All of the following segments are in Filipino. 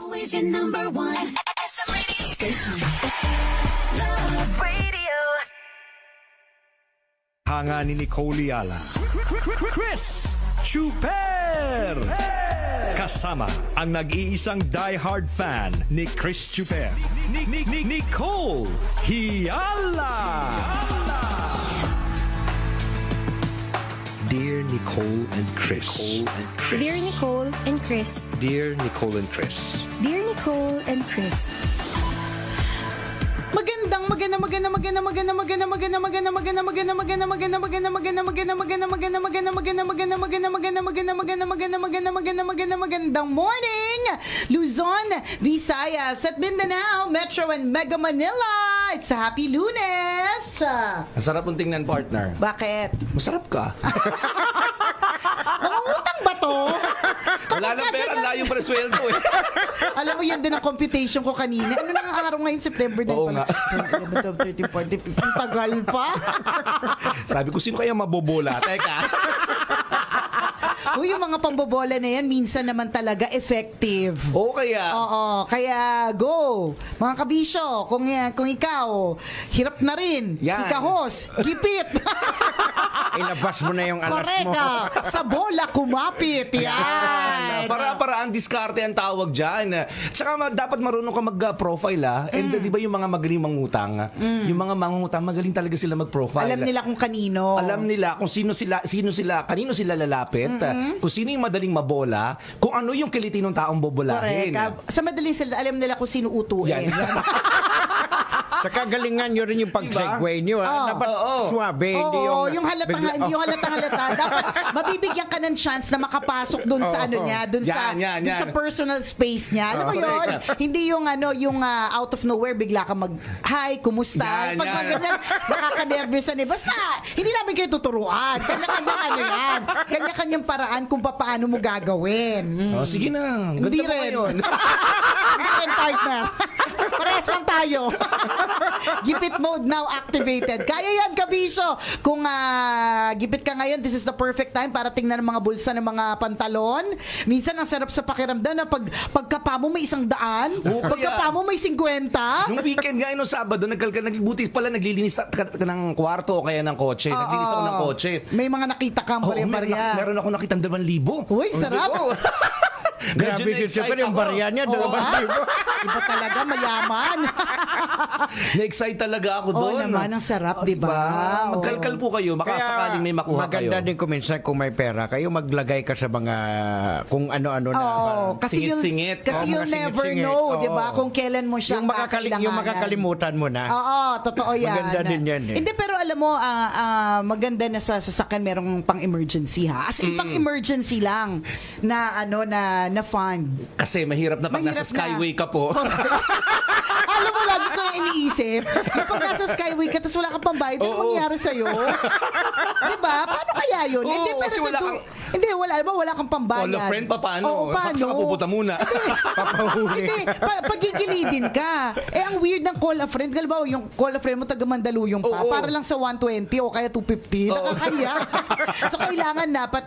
Always your number one. SM radio station. Love Radio. Hanga ni Nicole Yala. Chris Chuper! Kasama ang nag-iisang die-hard fan ni Chris Chuper. Nicole Hiala! Dear Nicole and Chris. Dear Nicole and Chris. Dear Nicole and Chris. Dear Nicole and Chris. Magandang morning, Luzon, Visayas at Mindanao, Metro and Mega Manila. It's a happy Lunes. Masarap mong tingnan, partner. Bakit? Masarap ka. Mangungutang ba to? Wala lang pera, layo pa sweldo eh. Alam mo, yan din ang computation ko kanina. Ano na ang araw ngayon? September 9 Oo pala. nga. 13, 14, 15, tagal pa. Sabi ko, sino kaya mabobola? Teka. Uy, yung mga pambobola na yan, minsan naman talaga effective. Oo kaya. Oo, kaya go. Mga kabisyo, kung ikaw, hirap na rin. Yan. Ikahos, gipit. Ilabas mo na yung alas mo. Koreka, sa bola kumapit. Yan. Para-paraan diskarte ang tawag dyan. Tsaka dapat marunong ka mag-profile And di ba yung mga magaling mangutang? Yung mga mangutang, magaling talaga sila mag-profile. Alam nila kung kanino. Alam nila kung sino sila, kanino sila lalapit, kung sino yung madaling mabola, kung ano yung kiliti ng taong bobolahin. Correct. Sa madaling salita, alam nila kung sino utuin. Yan. Sa kagalingan nyo rin yung pag-segue nyo. Dapat suwabe. Yung halatang halata. Dapat mabibigyan ka ng chance na makapasok doon sa ano niya, doon sa personal space niya. Alam mo yun? Hindi yung out of nowhere bigla ka hi, kumusta? Pag ganyan, nakaka-nervous na. Basta, hindi namin kayo tuturuan. Kanya-kanyang paraan kung paano mo gagawin. Sige na. Hindi rin. Hindi rin, partner. Parehas lang tayo. Gipit mode now activated. Kaya yan, kabisyo. Kung gipit ka ngayon, this is the perfect time para tingnan ang mga bulsa ng mga pantalon. Minsan, ang sarap sa pakiramdam na pagkapa mo may 100, pagkapa mo may 50. Nung weekend nga, nung Sabado, nagbuti pala naglilinis ka ng kwarto o kaya ng kotse. Naglilinis ako ng kotse. May mga nakita kang barya-barya. Meron ako nakitang 2,000. Uy, sarap. Grabe si Super, yung barya niya, 2,000. Iba talaga, mayaman. Na-excite talaga ako doon. Oo naman, ang sarap, di ba? Magkalkal po kayo, makasakaling may makuha kayo. Maganda din kuminsan kung may pera kayo, maglagay ka sa mga kung ano-ano na. Kasi singit-singit. Kasi you'll never know, di ba? Kung kailan mo siya kakailanganan. Yung makakalimutan mo na. Oo, totoo yan. Maganda din yan eh. Hindi, pero alam mo, maganda na sa sasakyan merong pang-emergency ha. As in, pang-emergency lang na fund. Kasi mahirap na pag nasa Skyway ka po. Alam mo, lagi ko na iniisip, kapag nasa Skyway ka, tapos wala kang pambayad, ano mangyari sa'yo? Diba? Paano kaya yun? Oo, Hindi, pero wala kang pambayad. Call a friend pa, paano? Oo, paano? Saan ka pupunta muna? Papahuli. Hindi, pagigilidin ka. Ang weird ng call a friend. Halimbawa, yung call a friend mo taga Mandaluyong pa, para lang sa 120 o kaya 250. Nakakaya. So, kailangan dapat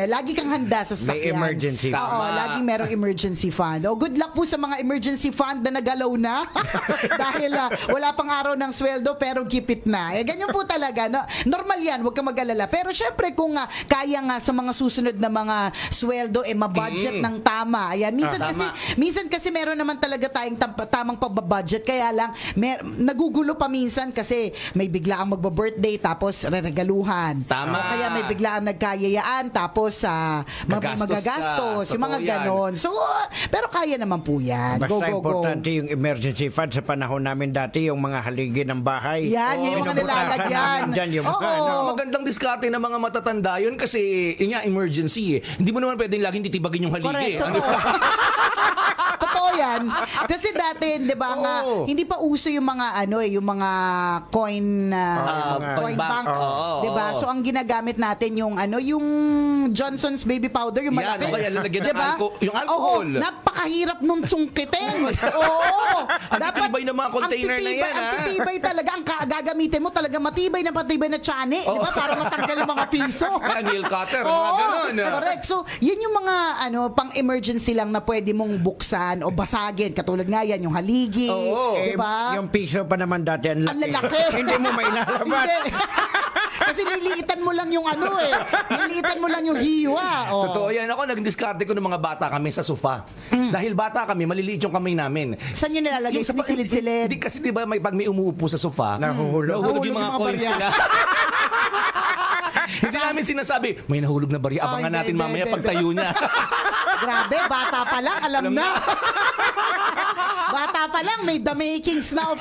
lagi kang handa sa sasakyan. May emergency fund. Oo, laging merong emergency fund. Good luck po sa mga emergency fund na nagalaw na. Dahil wala pang araw ng sweldo pero gipit na. Ganyan po talaga. No? Normal yan, huwag kang mag-alala. Pero syempre kung kaya nga sa mga susunod na mga sweldo, mabudget ng tama. Ayan. Minsan kasi meron naman talaga tayong tamang pagbabudget. Kaya lang, nagugulo pa minsan kasi may bigla ang magba-birthday tapos regaluhan. Tama. O kaya may bigla ang nagkayayaan tapos magagastos. Yung mga ganon. So, pero kaya naman po yan. Basta importante yung emergency fund sa panahon namin dati, yung mga haligi ng bahay. Yan, yung mga nilalagyan. Magandang diskarte ng mga matatanda yun kasi yun nga, emergency. Hindi mo naman pwedeng laging titibagin yung haligi. Totoo yan. Kasi dati, 'di ba, hindi pa uso yung mga yung mga coin bank, 'di ba? So ang ginagamit natin yung yung Johnson's baby powder, yung malaki. Yan, lalagyan ng yung alcohol. napakahirap nung sungkitin. Oo. Ang titibay ng mga container na yan, Ang titibay talaga. Ang gagamitin mo talaga matibay na tsane. Di ba? Para matanggal yung mga piso. Nail cutter, mga ganon. Correct. So, yun yung mga pang-emergency lang na pwede mong buksan o basagin. Katulad nga yan, yung haligi. Oo. Di ba? Yung piso pa naman dati ang laki. Ang lalaki. Hindi mo mailalabas. Hindi. Kasi niliitan mo lang yung niliitan mo lang yung hiwa. Oh. Totoo yan. Ako, nag-discarte ko ng mga bata kami sa sofa. Dahil bata kami, maliliit yung kamay namin. Saan yun nilalagay? Yung Silid-silid. Hindi kasi di ba pag may umuupo sa sofa, Nahuhulog yung mga coins barya. nila. Hindi namin sinasabi, may nahulog na barya. Abangan natin mamaya pagtayo niya. Grabe, bata pa lang, alam na. Bata pa lang, may the makings na of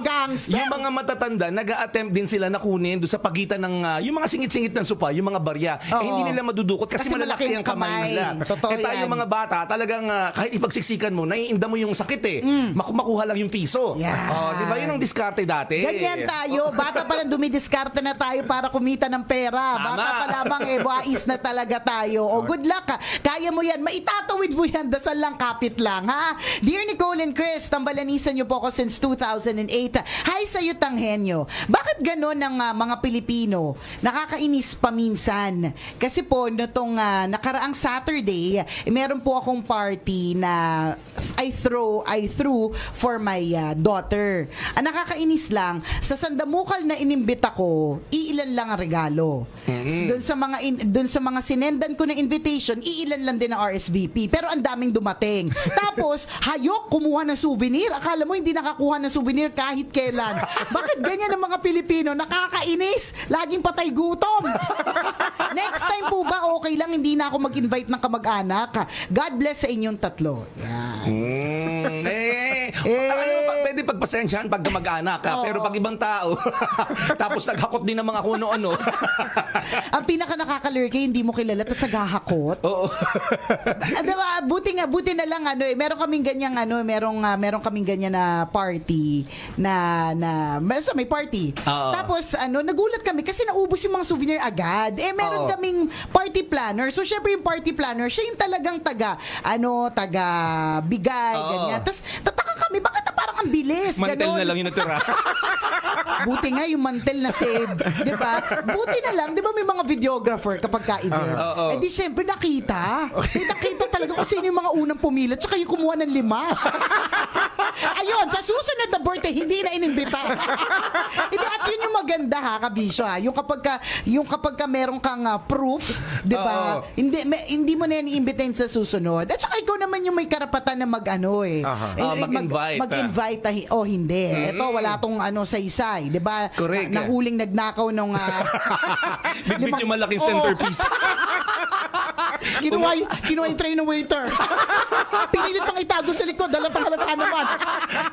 gangster. Yung mga matatanda, nag-a-attempt din sila na kunin doon sa pagitan ng, yung mga singit-singit ng sopa, yung mga barya. Hindi nila madudukot kasi malalaki ang kamay nila. Totoo yan. Tayo mga bata, talagang kahit ipagsiksikan mo, naiinda mo yung sakit eh. Makuha lang yung piso. Yeah. Di ba yun ang diskarte dati? Ganyan tayo. Bata pa lang dumidiskarte na tayo para kumita ng pera. Bata pa lamang wais na talaga tayo. O good luck ha. Kaya mo yan. Maitatawid mo yan. Dasal lang, kapit lang ha. Dear Nicole and Chris, tambalanisan niyo po ako since 2008. Hi sa'yo, Tanghenyo. Bakit ganon ng mga Pilipino? Nakakainis paminsan. Kasi po, nitong nakaraang Saturday, meron po akong party na I threw for my daughter. Ang nakakainis lang, sa sandamukal na inimbita ko, iilan lang ang regalo. Doon sa mga sinendan ko ng invitation, iilan lang din ang RSVP. Pero ang daming dumating. Tapos, hayok kumuha ng souvenir. Akala mo hindi nakakuha ng souvenir kahit kailan. Bakit ganyan ang mga Pilipino? Nakakainis. Laging patay gutom. Next time po ba, okay lang hindi na ako mag-invite ng kamag-anak? God bless sa inyong tatlo. Yan. Pwede pagpasensyahan pag mag-anak ka. Pero pag ibang tao, tapos naghakot din ng mga kuno-ano. Ang pinaka nakakalurky, hindi mo kilala, tapos naghahakot. Oo. Diba, buti na lang meron kaming ganyan meron kaming ganyan na party na may party. Tapos nagulat kami kasi naubos yung mga souvenir agad. Meron kaming party planner. So syempre yung party planner, siya yung talagang taga bigay, ganyan. Tapos tataka kami, bakit parang ang bilis? Mantel na lang yung natira. Buti nga yung mantel na save. Diba? Buti na lang, di ba may mga videographer kapag ka-event? Di syempre nakita. Nakita talaga kung sino yung mga unang pumila tsaka yung kumuha ng 5. Ayun, sa susunod na birthday, hindi na inimbita. Hindi, at yun yung maganda ha, kabisyo ha. Yung kapag ka meron kang proof, di ba? Hindi mo na yan i-imbitahin sa susunod. At saka ikaw naman yung may karapatan na mag-invite. Hindi. Ito, wala tong saysay. Di ba? Correct. Nahuling nagnakaw nung Bit yung malaking centerpiece. Kinuha yung tray ng waiter. Pinilit pang itago sa likod. Halata naman.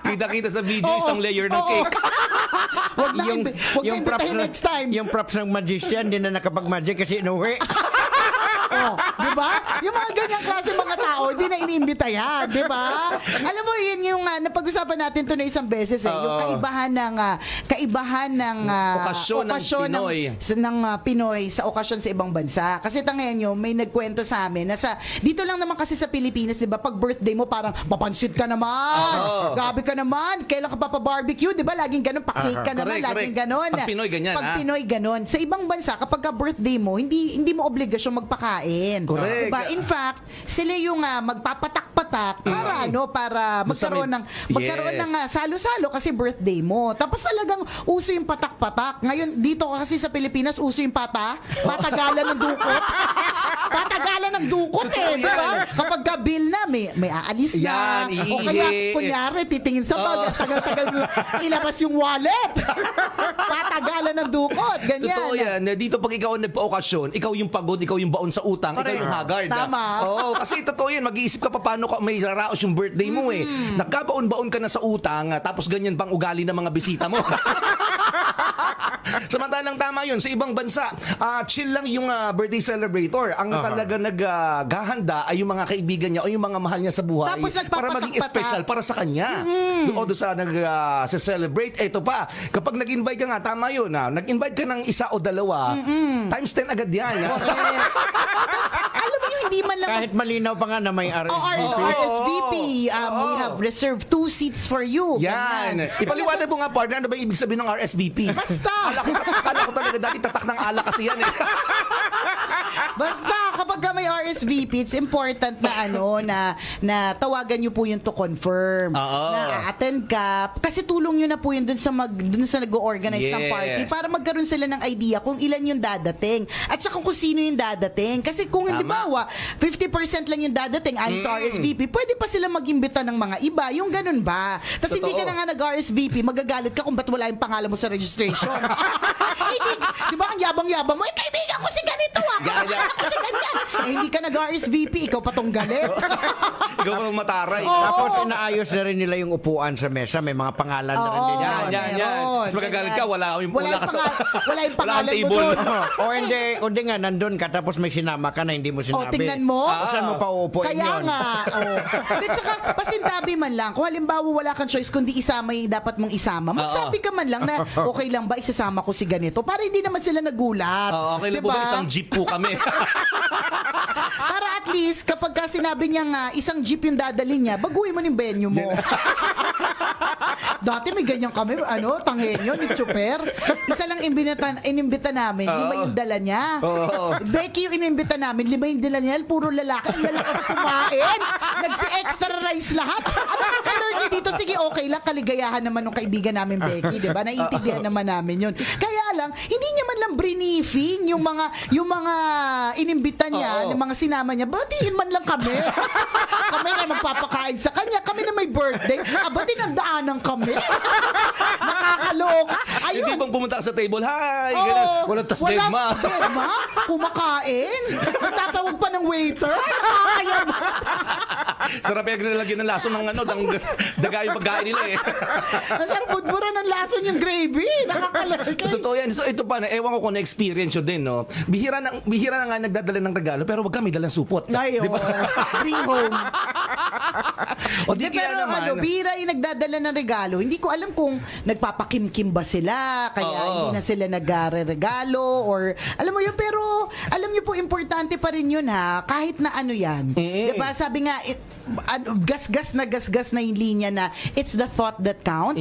Kita-kita sa video isang layer ng cake. Wag na imbitahin next time. Yung props ng magician, hindi na nakapag-magic kasi inuwi. Di ba? Yung mga ganyang klase mga tao, hindi na iniimbita yan. Di ba? Alam mo, yun yung napag-usapan natin to na isang beses yung kaibahan ng okasyon ng Pinoy sa okasyon sa ibang bansa. Kasi Tanghenyo, may nagkwento sa amin na dito lang naman kasi sa Pilipinas, di ba, pag birthday mo parang papansit ka naman. Gabi ka naman. Kailan ka pa barbecue, di ba? Laging ganun. Pa-cake ka naman. Laging ganun. Pag Pinoy ganyan. Pag Pinoy ganun. Sa ibang bansa, kapag ka birthday mo, hindi mo obligasyon magpakain. Correct. Diba? In fact, sila yung magpapatak-patak para magkaroon ng salo-salo kasi birthday mo. Tapos talagang uso yung patak-patak. Ngayon, dito kasi sa Pilipinas, uso yung patagalan ng dukot. Patagalan ng dukot diba? Kapag gabil na, may aalis na. Yan, o kaya, kunyari, titingin sa bag, tagal-tagal ilabas yung wallet. Patagalan ng dukot. Ganyan. Totoo yan. Dito pag ikaw ang nagpa-okasyon, ikaw yung pagod, ikaw yung baon sa utang, ikaw yung haggard. Tama. Kasi totoo yan, mag-iisip ka pa paano may raraos yung birthday mo Nagkabaon-baon ka na sa utang, tapos ganyan pang ugali ng mga bisita mo. Samantalang tama yun, sa ibang bansa, chill lang yung birthday celebrator. Ang talaga naghahanda ay yung mga kaibigan niya o yung mga mahal niya sa buhay. Tapos para maging special para sa kanya. Doon sa nag-celebrate. Ito pa, kapag nag-invite ka nga, tama yun, nag-invite ka ng isa o dalawa, times 10 agad yan. Tapos, alam mo yung hindi man lang... Kahit malinaw pa nga na may RSVP. RSVP. We have reserved 2 seats for you. Yan. Ipaliwanag mo nga, partner, ano ba ibig sabihin ng RSVP? Basta. Kala ko talaga dati tatak ng alak kasi yan eh. Basta kapag ka may RSVP, it's important na tawagan niyo po yun to confirm. Na attend ka. Kasi tulong yun na po yun dun sa nag-o-organize ng party para magkaroon sila ng idea kung ilan yung dadating. At saka kung sino yung dadating. Kasi kung halimbawa, 50% lang yung dadating ayon sa RSVP, pwede pa sila mag-imbita ng mga iba. Yung ganun ba? Tapos hindi ka na nga nag-RSVP, magagalit ka kung ba't wala yung pangalan mo sa registration. Di ba ang yabang-yabang mo? Kaibigan ko si ganito ako si ganyan. Hindi ka nag-RSVP, ikaw patong galit. Ikaw pa mataray. Tapos inaayos na rin nila yung upuan sa mesa. May mga pangalan na rin din. Yan. Tapos magagalit ka, wala yung pangalan mo table. doon. O hindi nga, nandun ka tapos may sinama ka na hindi mo sinabi. Tingnan mo. Saan mo pa uupuin yun? Kaya nga. At saka, pasintabi man lang. Kung halimbawa wala kang choice, kundi isama yung dapat mong isama, magsabi ka man lang na okay lang ba isasama ko si ganito para hindi naman sila nagulat. Okay lang po ba isang jeep po kami? Para at least, kapag ka sinabi niya nga, isang jeep yung dadalhin niya, baguhin mo yung venue mo. Dati may ganyan kami, tanghenyo ni Chuper. Isa lang inimbita namin, 5 yung dala niya. Becky yung inimbita namin, 5 yung dala niya, puro lalaki, lalakas kumain. Nagsi-extra rice lahat. Ano ang color niya dito? Sige, okay lang, kaligayahan naman ng kaibigan namin Becky, di ba? Naiintindihan naman namin yun. Kaya lang, hindi niya man lang briefing yung mga inimbita niya, yung mga sinama niya, batiin man lang kami. Kami na magpapakain sa kanya, kami na may birthday, ba't nagdaanan kami? Nakakaloka. Ayun. Hindi bang pumunta sa table, hi, ganun. Walang tasdegma. Kumakain. Nagtatawag pa ng waiter. Nakakayan. Sarap yung nilagyan ng lason ng daga yung pagkain nila eh. Nasarap budbura ng lason yung gravy. Nakakalagay. Totoo yan. So ito pa, ewan ko kung na-experience yun din, no? Bihira na nga nagdadala ng regalo, pero wag kami dalang supot. Ay, diba? Bring home. O di kaya pero naman. bihira yung nagdadala ng regalo. Hindi ko alam kung nagpapakimkim ba sila, kaya hindi na sila nagre-regalo, or alam mo yun, pero alam niyo po, importante pa rin yun ha, kahit na ano yan. Diba? Sabi nga, gasgas na yung linya na it's the thought that counts.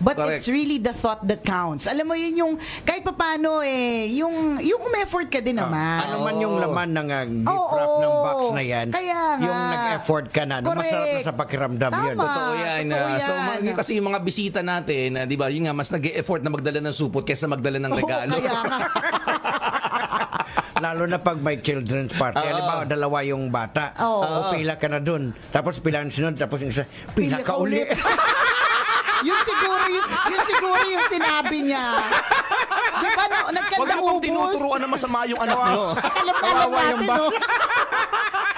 But correct. It's really the thought that counts. Alam mo yun yung, kahit pa paano yung effort ka din naman. Ano man yung laman ng gift wrap ng box na yan, kaya nga. yung nag-effort ka na, masarap na sa pakiramdam yun. Totoo yan. So, kasi yung mga bisita natin, di ba, yun nga, mas nag-e-effort na magdala ng supot kaysa magdala ng regalo. Kaya nga. Lalo na pag may children's party. Halimbawa, 2 yung bata. O pila ka na dun. Tapos pila ang sunod. Tapos yung isa, pila ka uli. Yun siguro yung sinabi niya. Di ba, nagkanda Huwag mo ubos. tinuturuan na masama yung anak mo. Alam natin, no?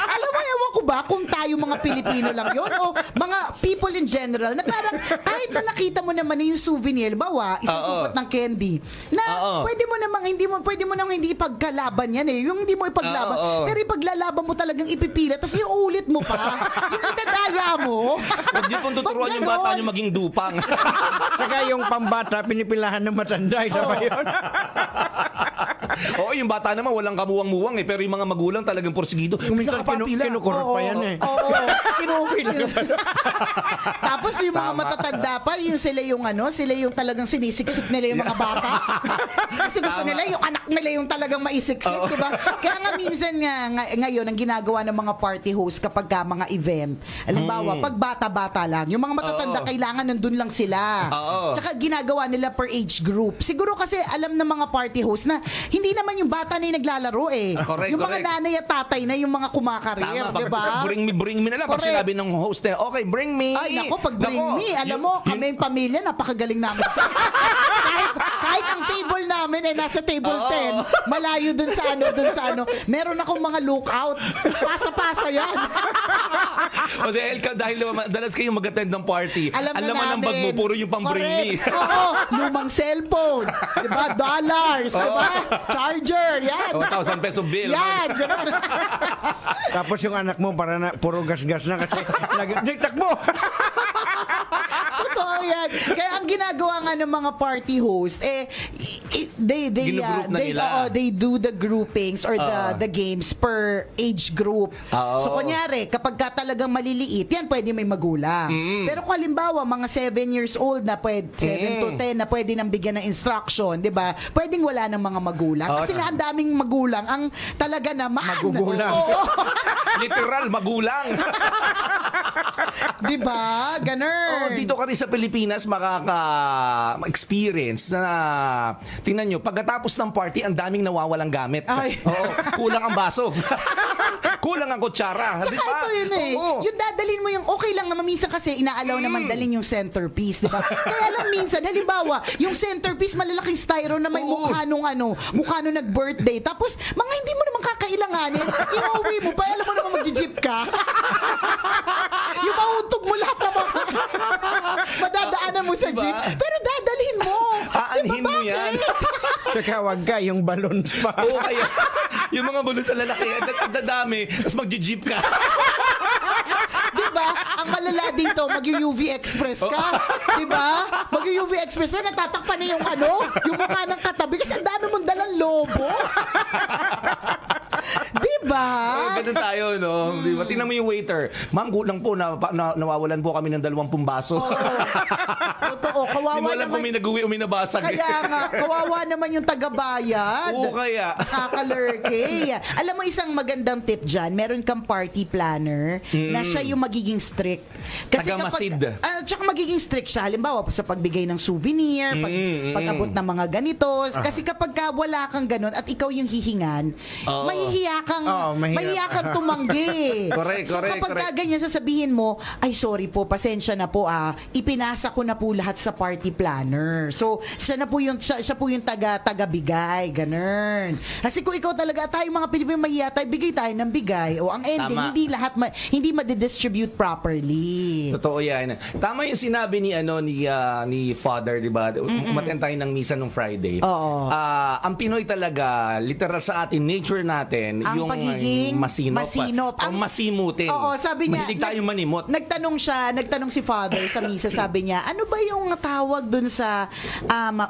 Alam mo, ewan ko ba kung tayo mga Pilipino lang yun o mga people in general na parang kahit na nakita mo naman yung souvenir, bawa, isusupot ng candy, na pwede mo namang hindi ipagkalaban yan eh. Yung hindi mo ipaglaban, pero ipaglalaban mo talagang ipipila, tapos iulit mo pa. Yung itadaya mo. Huwag niyo pong tuturuan yung bata niyo maging dupang. Saka yung pambata, pinipilahan ng matanda. Isa pa yun. Oo, yung bata naman walang kamuwang-muwang eh. Pero yung mga magulang talagang porsigido. Minsan kinukurot pa yan eh. Oo. Tapos yung mga matatanda pa, sila yung talagang sinisiksik nila yung mga bata. Kasi gusto nila yung anak nila yung talagang maisiksik, diba? Kaya nga minsan ngayon, ang ginagawa ng mga party host kapag mga event, halimbawa, pag bata-bata lang, yung mga matatanda kailangan nandun lang sila. Tsaka ginagawa nila per age group. Siguro kasi alam ng mga party host na hindi naman yung bata na yung naglalaro eh. Yung mga nanay at tatay na yung mga kumakarir, diba? Bring me na lang. Pag sinabi ng host na, okay, bring me. Ay, nako, pag bring me, alam mo, kami yung pamilya, napakagaling namin siya. kahit ang table namin ay nasa table 10, malayo dun sa ano. Meron akong mga lookout. Pasa-pasa yan. O dahil dalas kayong mag-attend ng party, alam mo ng bag mo, puro yung pang-bring me. Oo, lumang cellphone, diba? Dollars, diba? Charger, yan. 1,000 peso bill. Yan. Tapos yung anak mo, puro gas-gas na kasi takbo. Totoo yan. Kaya ang ginagawa nga ng mga party host, Ginugroup na nila. they do the groupings or the games per age group. So kunyari, kapag ka talagang maliliit, yan pwede may magulang. Pero kung halimbawa, mga 7 years old na 7 to 10 na pwede nang bigyan ng instruction, 'di ba? Pwedeng wala ng mga magulang kasi nga ang daming magulang ang talaga naman. Magugulang. Literal, magulang. 'Di ba? Ganun. Dito ka rin sa Pilipinas makaka-experience na tingnan nyo, pagkatapos ng party, ang daming nawawalang gamit. Ay. Kulang ang baso. Kulang ang kutsara. Tsaka diba? ito yun eh. Oo. Yung dadalhin mo yung okay lang naman minsan kasi inaalaw naman dalhin yung centerpiece, di ba? Kaya lang minsan, halimbawa, yung centerpiece malalaking styro na may mukha nung nag-birthday. Tapos, mga hindi mo naman kakailanganin. Iuwi mo pa, alam mo naman mag-jeep ka. Yung mauntog mo lahat na mga madadaanan mo sa jeep. Pero dadalhin mo. Aanhin mo yan. Tsaka wag ka, yung balloons pa. Oo, kaya yung mga bulot sa lalaki, ang dadami, tapos mag-jeep ka. Diba? Ang malala dito, mag-UV Express ka. Diba? Mag-UV Express ka, natatakpan na yung yung mukha ng katabi kasi ang dami mong dalang lobo. Diba? Ganun tayo, no? Diba? Tingnan mo yung waiter. Ma'am, kulang po, nawawalan po kami ng 20 baso. Totoo, kawawa Hindi mo alam kung naman. may nag-uwi o may nabasag. Kaya nga, kawawa naman yung tagabayad. Oo, kaya. Nakakalurke. Alam mo, isang magandang tip dyan, meron kang party planner na siya yung magiging strict. Taga-masid. Tsaka magiging strict siya. Halimbawa, sa pagbigay ng souvenir, pag-abot ng mga ganito. Kasi kapag wala kang ganun at ikaw yung hihingan, mahihiya kang tumanggi. Correct. Kapag ganyan sasabihin mo, ay sorry po, pasensya na po ipinasa ko na po lahat sa party planner. So, siya po yung taga-bigay, ganun. Kasi kung ikaw talaga, tayo mga Pilipino mahiya tayo, bigay tayo ng bigay. O ang ending, Tama. hindi lahat hindi madidistribute properly. Totoo yan. Tama yung sinabi ni Father, di ba? Umattend tayo ng misa nung Friday. Oo. Ang Pinoy talaga, literal sa atin, nature natin, Ang yung pagiging masinop. O masimutin. Oo, sabi niya, Mahilig tayong manimot. Nagtanong si Father sa misa, sabi niya, ano ba yung tawag dun sa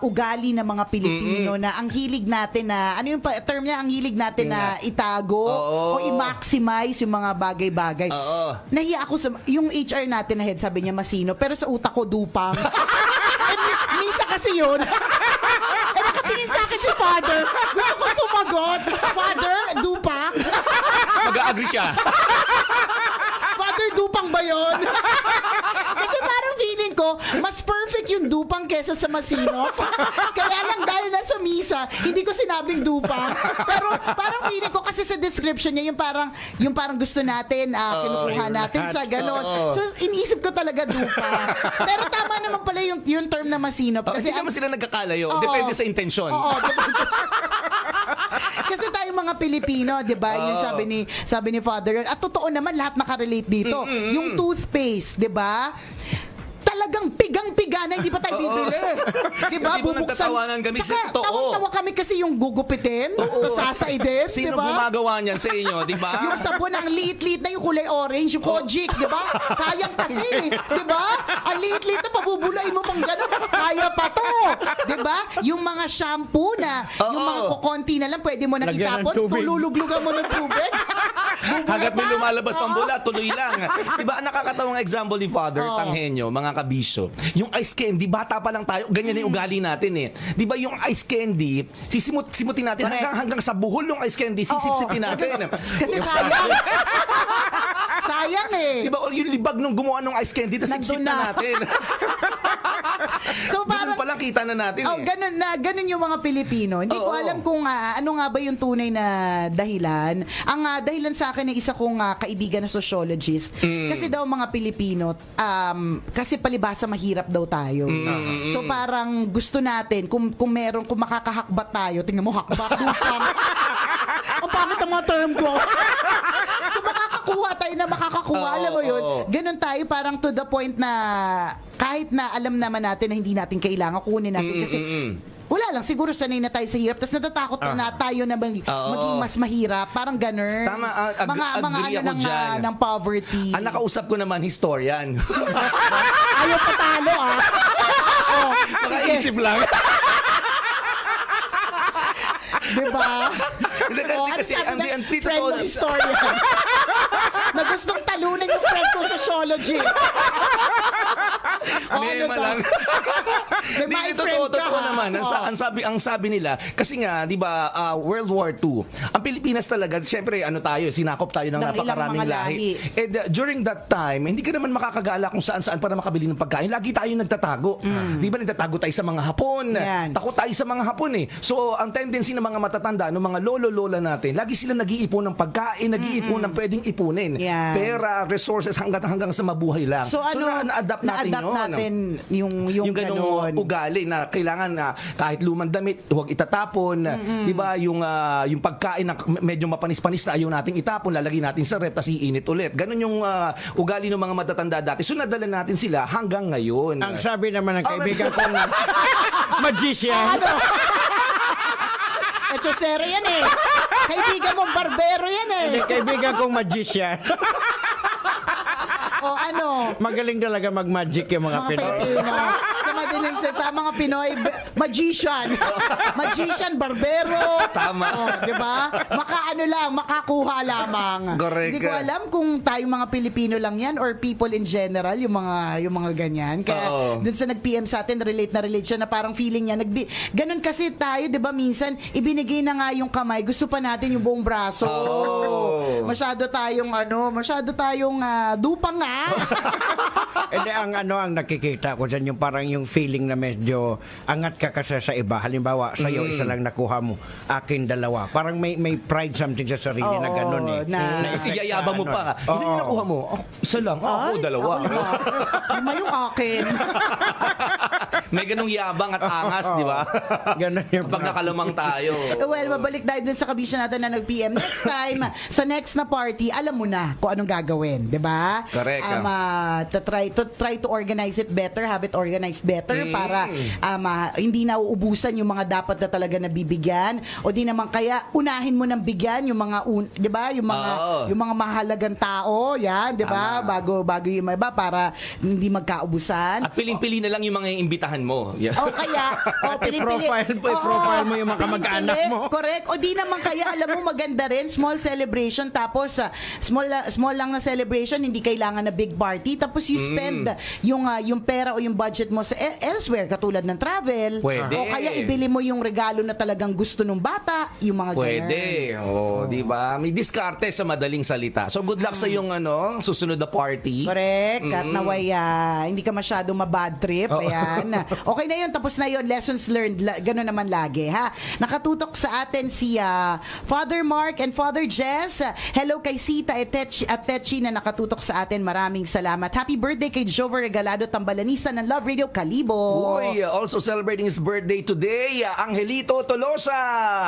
ugali ng mga Pilipino na ang hilig natin na, ano yung term niya, ang hilig natin na itago o i-maximize yung mga bagay-bagay. Nahiya ako sa, yung HR natin na head, sabi niya masino, pero sa utak ko dupang. Misa kasi yun. Nakatingin sa akin si Father. Gusto ko sumagot. Father, dupa? Mag-a-agree siya. Father, dupang ba yun? Kasi parang feeling ko, mas perfect yung dupang kesa sa masinop. Kaya lang dahil nasa misa, hindi ko sinabing dupang. Pero parang feeling ko kasi sa description niya, yung parang gusto natin, kinukuha natin siya, gano'n. So, iniisip ko talaga dupang. Pero tama naman pala yung term na masinop. Kasi Hindi naman sila nagkakalayo. Depende sa intensyon. Oo, kasi tayo mga Pilipino, 'di ba? Yung sabi ni Father, at totoo naman lahat nakarelate dito. Yung toothpaste, 'di ba? Talagang pigang-piga na hindi pa tayo bibili. Diba? Hindi mo nagtatawanan kami. Tsaka, Totoo. tawang-tawa kami kasi yung gugupitin, sasaidin, Sino diba? gumagawa niyan sa inyo, di ba? Yung sabon, ang liit-liit na yung kulay orange, yung Kojic, di ba? Sayang kasi, di ba? Ang liit-liit na pabubulain mo pang gano'n, kaya pa to. Di ba? Yung mga shampoo na, yung mga kukonti na lang, pwede mo nang Lagyan ng itapon, tubig. tululuglugan mo ng tubig. Hanggat may lumalabas pang bula, tuloy lang. Diba, nakakatawang example ni Father Tanghenyo, mga kabisyo. Yung ice candy, bata pa lang tayo, ganyan yung ugali natin eh. Diba, yung ice candy, simutin natin hanggang sa buhol ng ice candy, sisip-sipin natin. Kasi sayang. Sayang eh. Diba, yung libag nung gumawa ng ice candy, tapos sip-sip na natin. So Ganun parang, pa lang kita na natin eh. ganun yung mga Pilipino. Hindi ko alam kung ano nga ba yung tunay na dahilan. Ang dahilan sa akin ng isa kong kaibigan na sociologist. Kasi daw mga Pilipino, kasi palibasa mahirap daw tayo. So parang gusto natin, kung makakahakbat tayo, tingnan mo, hakbat, dupang. Ang pangit ang mga term ko. Kung makakakuha tayo na makakakuha, alam mo yun, ganun tayo parang to the point na kahit na alam naman natin na hindi natin kailangan, kunin natin kasi wala lang, siguro sanay na tayo sa hirap tapos natatakot na tayo na maging mas mahirap, parang ganun. Tama, mga agree ako ano dyan. ng poverty. Ang nakausap ko naman, historian. Ayaw patalo Nakaisip lang. Diba? Hindi kasi, ang tito friend ko, mo historian. Na gustong talunan yung friend ko sociology. Mema lang. May Hindi, friend ka, totoo ha? naman. Ang sabi nila, kasi nga, di ba, World War II, ang Pilipinas talaga, siyempre, sinakop tayo ng Ng ilang napakaraming mga lahi. lahi. And during that time, hindi ka naman makakagala kung saan-saan para makabili ng pagkain. Lagi tayo nagtatago. Di ba, nagtatago tayo sa mga Hapon. Yan. Takot tayo sa mga Hapon eh. So, ang tendency ng mga matatanda, ng mga lolo-lola natin, lagi sila nag-iipon ng pagkain, nag-iipon ng pwedeng ipunin. Yan. Pera, resources, hanggang sa mabuhay lang. So, na-adapt natin yun. Yung ganung ugali na kailangan na kahit lumang damit, huwag itatapon. 'Di ba? Yung pagkain na medyo mapanis-panis na ayaw nating itapon, lalagay natin sa ref tapos iinit ulit. Ganun yung ugali ng mga matatanda dati. So nadala natin sila hanggang ngayon. Ang sabi naman ng kaibigan ko na magician. Echosero yan eh. Kaibigan mong barbero yan eh. Hindi, kaibigan kong magician. O ano? Magaling talaga mag-magic yung mga Pinoy. Pilipino. Sa madaling salita, mga Pinoy, magician. Magician, barbero. Tama. Di ba? Makakuha lamang. Correct. Hindi ko alam kung tayong mga Pilipino lang yan or people in general, yung mga ganyan. Kaya dun sa nag-PM sa atin, relate siya na parang feeling niya. Ganun kasi tayo, di ba, minsan, ibinigay na nga yung kamay, gusto pa natin yung buong braso. Masyado tayong dupang nga. Hindi, ang nakikita ko dyan, yung parang yung feeling na medyo angat ka kasi sa iba. Halimbawa, sa'yo isa lang nakuha mo, akin dalawa. Parang may pride something sa sarili na gano'n eh. Kasi yayaba mo pa. Ilan yung nakuha mo? Isa lang. Ako, dalawa. Lima yung akin. May ganung yabang at angas, di ba? Ganun yung Kapag nakalamang tayo. Well, mabalik tayo dun sa kabisya natin na nag-PM. Next time, sa next na party, alam mo na kung anong gagawin, di ba? Correct. Try to organize it better, have it organized better para hindi na uubusan yung mga dapat na talaga nabibigyan o di naman kaya unahin mo nang bigyan yung mga 'di ba? Yung mga mahalagang tao, yan, 'di ba? Bago yung iba para hindi magkaubusan. At piling-pili na lang yung mga imbitahan mo. Yeah. O kaya, i-profile mo yung mga kamag-anak mo. Correct. O di naman kaya, alam mo, maganda rin, small celebration, tapos small lang na celebration, hindi kailangan na big party, tapos you spend yung pera o yung budget mo sa elsewhere, katulad ng travel. Pwede. O kaya ibili mo yung regalo na talagang gusto ng bata, yung mga Pwede. Di ba? May diskarte sa madaling salita. So good luck sa yung susunod na party. Correct. At naway, hindi ka masyado mabad trip. Ayan. Okay na yun. Tapos na yun. Lessons learned. Gano'n naman lagi. Ha? Nakatutok sa atin si Father Mark and Father Jess. Hello kay Sita at Techi na nakatutok sa atin. Maraming salamat. Happy birthday kay Jover Regalado, Tambalanista ng Love Radio Kalibo. Uy, also celebrating his birthday today, Angelito Tolosa.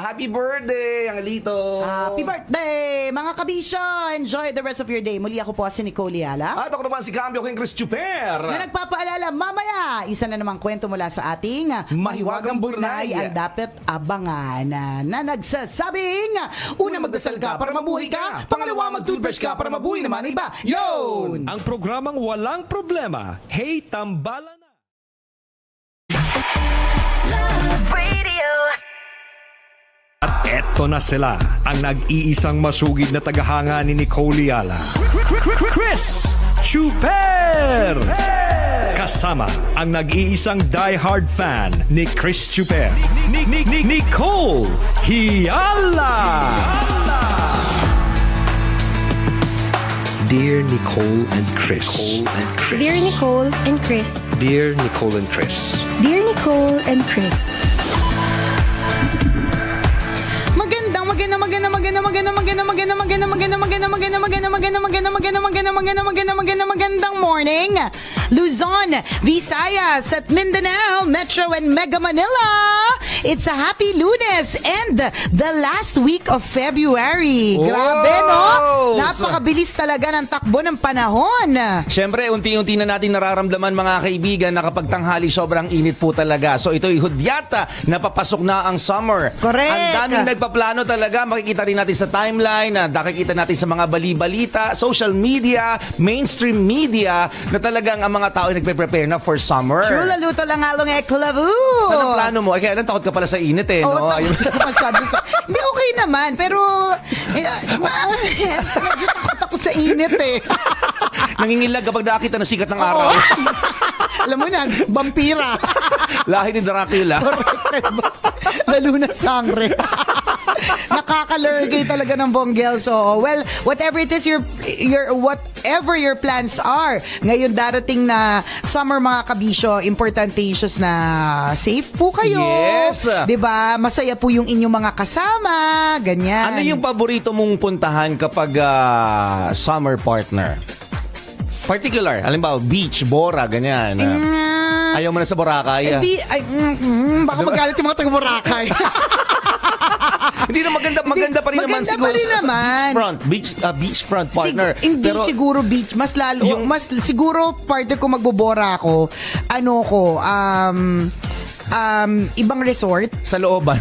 Happy birthday, Angelito. Happy birthday, mga kabisyo. Enjoy the rest of your day. Muli ako po si Nicole Yala. At ako naman si Cambio King Chris Chuper. Na nagpapaalala, mamaya, isa na namang kwento mula sa ating Mahiwagang Burnay ang dapat abangan na nagsasabing, una magdasal ka para mabuhay ka, pangalawa mag-toothbrush ka para mabuhay naman iba. Yun! Ang programang walang problema, Hey Tambala na! Love Radio. At eto na sila, ang nag-iisang masugid na tagahanga ni Nicole Yala. Chris Chuper! Kasama ang nag-iisang diehard fan ni Chris Chuper, Nicole Yala! Dear Nicole and Chris. Dear Nicole and Chris. Dear Nicole and Chris. Dear Nicole and Chris. Magandang morning, Luzon, Visayas at Mindanao, Metro and Mega Manila. It's a happy Lunes and the last week of February. Grabe, no? Napakabilis talaga ng takbo ng panahon. Siyempre, unti-unti na natin nararamdaman mga kaibigan na kapag tanghali sobrang init po talaga. So ito'y hudyata na papasok na ang summer. Correct. Ang daming nagpaplano talaga. Makikita rin natin sa timeline, nakikita natin sa mga bali-balita, social media, mainstream media, na talagang ang mga tao ay nagpe-prepare na for summer. True, laluto lang along eklavu. Saan ang plano mo? Kaya lang takot ka pala sa init eh. Oo, No? masyado Hindi, okay naman. Pero, medyo takot ako sa init eh. Nangingilag kapag nakakita ng sikat ng araw. Alam mo na, vampira. Lahi ni Dracula. Lalo na sangre. Nakaka-lurgay talaga ng bonggel. So, well, whatever it is, whatever your plans are, ngayon darating na summer mga kabisyo, importantacious na safe po kayo. Yes. 'Di ba? Masaya po yung inyong mga kasama, ganyan. Ano yung paborito mong puntahan kapag summer partner? Particular, halimbawa, beach, Bora, ganyan. Ayaw mo na sa Boracay. Hindi, baka magalit yung mga taga-Boracay. Hindi na maganda pa rin naman maganda siguro pa rin naman. beachfront partner. Hindi siguro beach, mas lalo mas siguro partner ko magbobora ako. Ibang resort. Sa looban.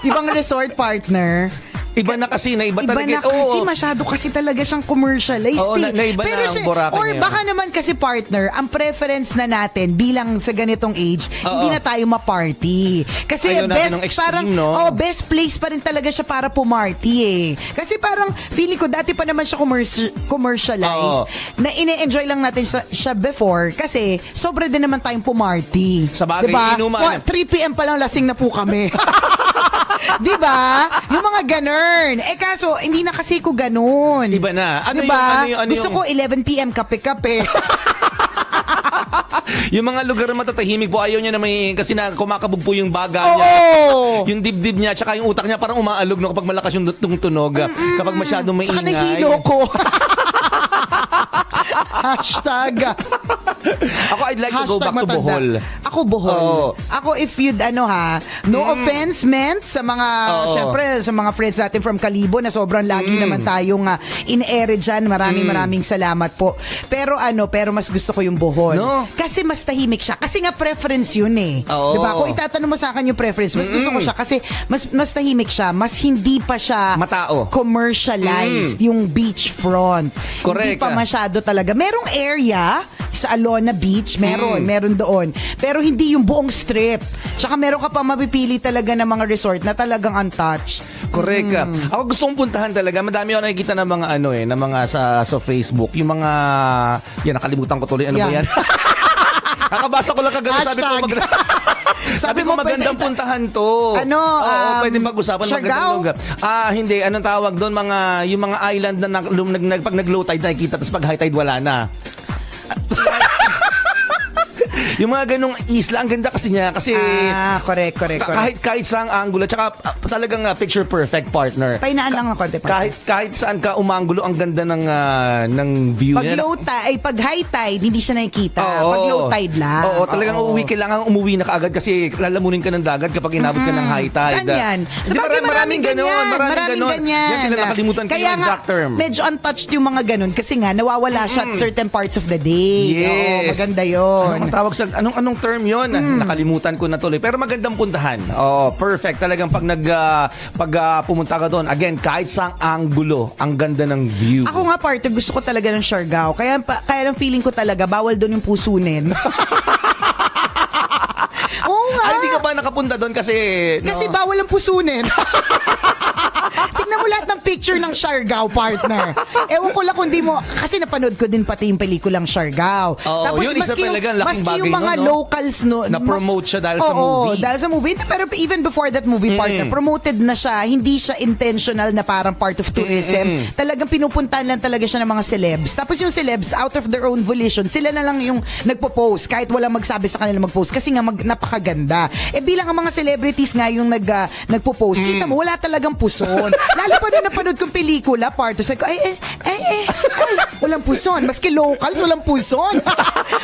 Ibang resort partner. Iba na kasi, Iba na kasi, masyado kasi talaga siyang commercialized. Oo, naiba Pero na ang Boracay or niya. baka naman kasi partner, ang preference na natin bilang sa ganitong age, hindi na tayo ma-party. Kasi Ayaw natin ng extreme, parang, no? best place pa rin talaga siya para pumarty eh. Kasi parang, feeling ko, dati pa naman siya commercialized, na ine-enjoy lang natin siya before, kasi sobra din naman tayong pumarty. Sa bagay, diba? inuman. 3 p.m. pa lang lasing na po kami. Diba? Yung mga ganun. Kaso, hindi na kasi ko ganun. Iba na. Ano diba? ano Gusto ko 11 p.m. kape-kape. Yung mga lugar na matatahimik po, ayaw niya na may, kasi na kumakabog po yung baga niya. Yung dibdib niya, tsaka yung utak niya parang umaalog no, kapag malakas yung tunog. Kapag masyadong maingay. Tsaka nahilo ko. Hashtag. Ako, I'd like to go back to Bohol. Ako, Bohol. Oo. Ako, if you'd, no offense meant sa mga, syempre, sa mga friends natin from Kalibo na sobrang lagi naman tayong in-ere dyan. Maraming salamat po. Pero mas gusto ko yung Bohol. No? Kasi mas tahimik siya. Kasi nga preference yun eh. Oo. Diba? Kung itatanong mo sa akin yung preference, mas gusto ko siya kasi mas tahimik siya. Mas hindi pa siya Matao. commercialized yung beachfront. Hindi Correct. pa masyado talaga. Merong area sa Alona Beach, meron doon. Pero hindi yung buong strip. Tsaka meron ka pa mapipili talaga ng mga resort na talagang untouched. Correct. Ako gusto kong puntahan talaga. Madami ako nakikita ng mga ng mga sa Facebook. Yung mga, nakalimutan ko tuloy. Ano ba yan? Nakabasa ko lang kagabi. Sabi ko magandang puntahan to. Pwede pag-usapan magandang lugar. Hindi. Anong tawag doon? Yung mga island na pag nag-low tide nakikita, tapos pag high tide wala na. Yung mga ganong isla, ang ganda kasi niya. Kasi, correct. kahit saang angulo, tsaka talagang picture perfect partner. Painaan lang ako. Kahit saan ka umangulo, ang ganda ng view pag niya. Low tide, pag high tide, hindi siya nakikita. Pag low tide lang. Oo, talagang kailangan umuwi na kaagad kasi lalamunin ka ng dagat kapag inabot ka ng high tide. Saan yan? Di ba, maraming ganon. Maraming ganyan. Yan, sila nakalimutan ko yung exact term. Medyo untouched yung mga ganon kasi nga nawawala siya at certain parts of the day. Yes. Oo, maganda yun. Anong tawag sa anong term 'yon? Nakalimutan ko na tuloy. Pero magandang puntahan. Oh, perfect. Talagang pag pumunta ka doon, again, kahit saang angulo, ang ganda ng view. Ako nga partner, gusto ko talaga ng Siargao. Kaya lang feeling ko talaga bawal doon yung pusunin. Oo nga. Ay, di ka ba nakapunta doon kasi bawal ang pusunin. Tingnan mo lahat ng picture ng Siargao, partner. Ewan ko lang kung di mo, kasi napanood ko din pati yung pelikulang Siargao. Oo, tapos yun isa talaga, laking maski bagay yung mga nun, no? locals, Na-promote siya dahil sa movie. Oo, dahil sa movie. Pero even before that movie, partner, promoted na siya. Hindi siya intentional na parang part of tourism. Talagang pinupuntahan lang talaga siya ng mga celebs. Tapos yung celebs, out of their own volition, sila na lang yung nagpo-post kahit walang magsabi sa kanila mag-post kasi nga napakaganda. Bilang ang mga celebrities nga yung nagpo-post, kita mo, wala talagang puson. Lalo pa na napanood kong pelikula, partner, sabi ko, walang puson. Maski locals, walang puson.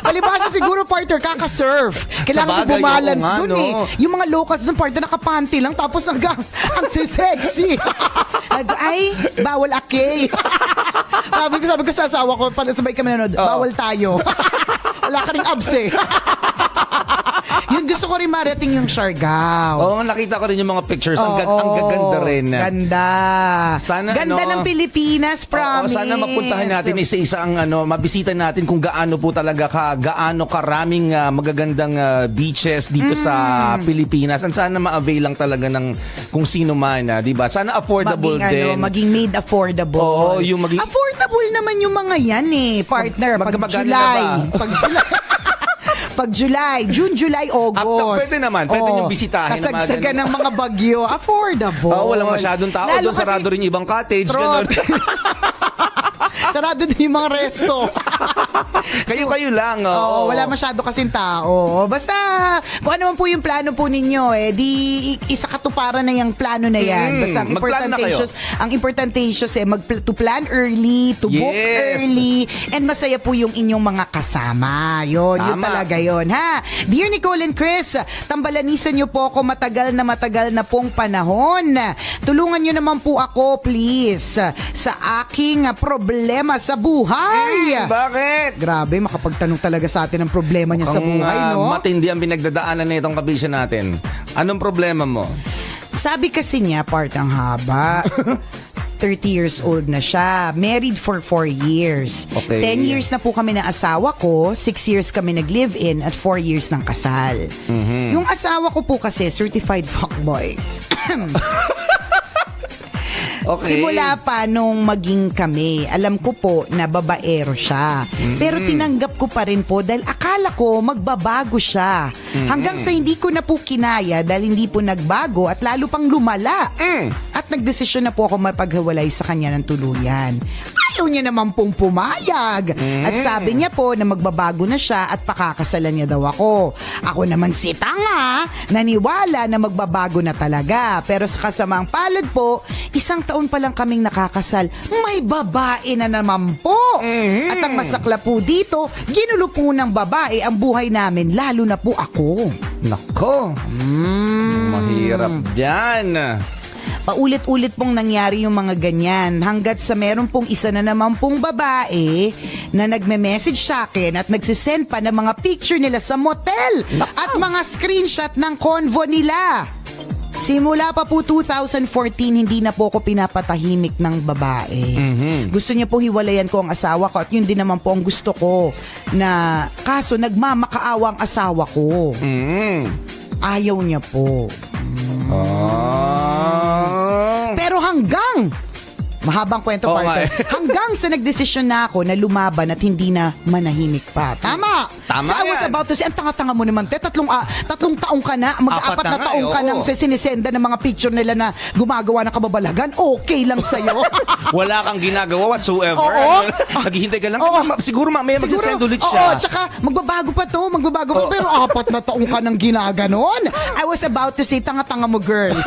Palibasa siguro, partner, kaka-surf. Kailangan mo bumalance dun eh. Yung mga locals dun, partner, nakapanty lang, tapos ang sexy. Bawal ake. Sabi ko sa asawa ko, sabay kami nanood, bawal tayo. Wala ka ring abs eh. Yung gusto ko rin marating yung Siargao. Oo, nakita ko rin yung mga pictures. Ang gaganda rin. Ganda. Sana, ganda ng Pilipinas, promise. Sana mapuntahan natin isa-isa ang mabisita natin kung gaano po talaga gaano karaming magagandang beaches dito sa Pilipinas. And sana ma-avail lang talaga ng kung sino man, 'di ba? Sana affordable din. Maging made affordable. Oo, yung maging affordable naman yung mga yan partner. Pag July. Pag July, June, July, August. Pwede naman. Pwede niyong bisitahin. Kasagsagan ng mga bagyo. Affordable. Walang masyadong tao. Doon sarado rin yung ibang cottage. Sarado din yung mga resto. Kayo lang. Oo, wala masyado kasing tao. Basta, kung ano man po yung plano po ninyo, di isa katuparan na yung plano na yan. Basta ang importantations to plan early, to book early, and masaya po yung inyong mga kasama. Yun talaga yun, ha? Dear Nicole and Chris, tambalanisan niyo po ako matagal na pong panahon. Tulungan niyo naman po ako, please, sa aking problema sa buhay. Bakit? Grabe, makapagtanong talaga sa atin ang problema niya sa buhay, no? Matindi ang pinagdadaanan na itong kabisya natin. Anong problema mo? Sabi kasi niya, partang haba. 30 years old na siya. Married for 4 years. Okay. 10 years na po kami ng asawa ko. 6 years kami nag-live-in at 4 years ng kasal. Yung asawa ko po kasi certified fuckboy. Okay. Simula pa nung maging kami, alam ko po na babaero siya. Pero tinanggap ko pa rin po dahil akala ko magbabago siya. Hanggang sa hindi ko na po kinaya dahil hindi po nagbago at lalo pang lumala. At nagdesisyon na po ako mapaghiwalay sa kanya ng tuluyan. Ayaw niya naman pong pumayag. At sabi niya po na magbabago na siya at pakakasalan niya daw ako. Ako naman si tanga, naniwala na magbabago na talaga. Pero sa kasamang palad po, 1 taon pa lang kaming nakakasal, may babae na naman po. At ang masakla po dito, ginulo po ng babae ang buhay namin, lalo na po ako. Nako. Mahirap dyan. Paulit-ulit pong nangyari yung mga ganyan hanggat sa meron pong isa na naman pong babae na nagme-message sa akin at nagsisend pa ng mga picture nila sa motel at mga screenshot ng convo nila. Simula pa po 2014, hindi na po ako pinapatahimik ng babae. Gusto niya po hiwalayan ko ang asawa ko at yun din naman po ang gusto ko. Na kaso nagmamakaawa ang asawa ko. Ayaw niya po. Pero hanggang mahabang kwento, partner. Hanggang sa nagdesisyon na ako na lumaban at hindi na manahimik pa. Tama! Tama I was about to say, ang tanga-tanga mo naman, te. Tatlong taong ka na, mag-apat na taong ka nang sinisenda ng mga picture nila na gumagawa ng kababalagan. Okay lang sa'yo. Wala kang ginagawa whatsoever. Oo. Naghihintay ka lang. Siguro mamaya mag-send ulit Oo, siya. tsaka magbabago pa to. Pero 4 na taong ka nang ginaganon. I was about to say, tanga-tanga mo, girl.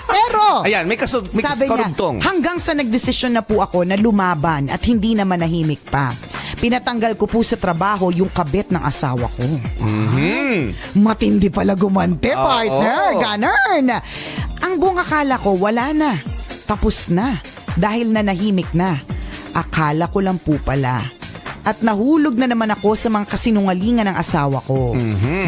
Pero, ayan, may sabi niya, karugtong. hanggang sa nagdesisyon na po ako na lumaban at hindi na manahimik pa. Pinatanggal ko po sa trabaho yung kabit ng asawa ko. Matindi pala gumante, partner. Ganun. Ang buong akala ko, wala na. Tapos na. Dahil nanahimik na. Akala ko lang po pala. At nahulog na naman ako sa mga kasinungalingan ng asawa ko.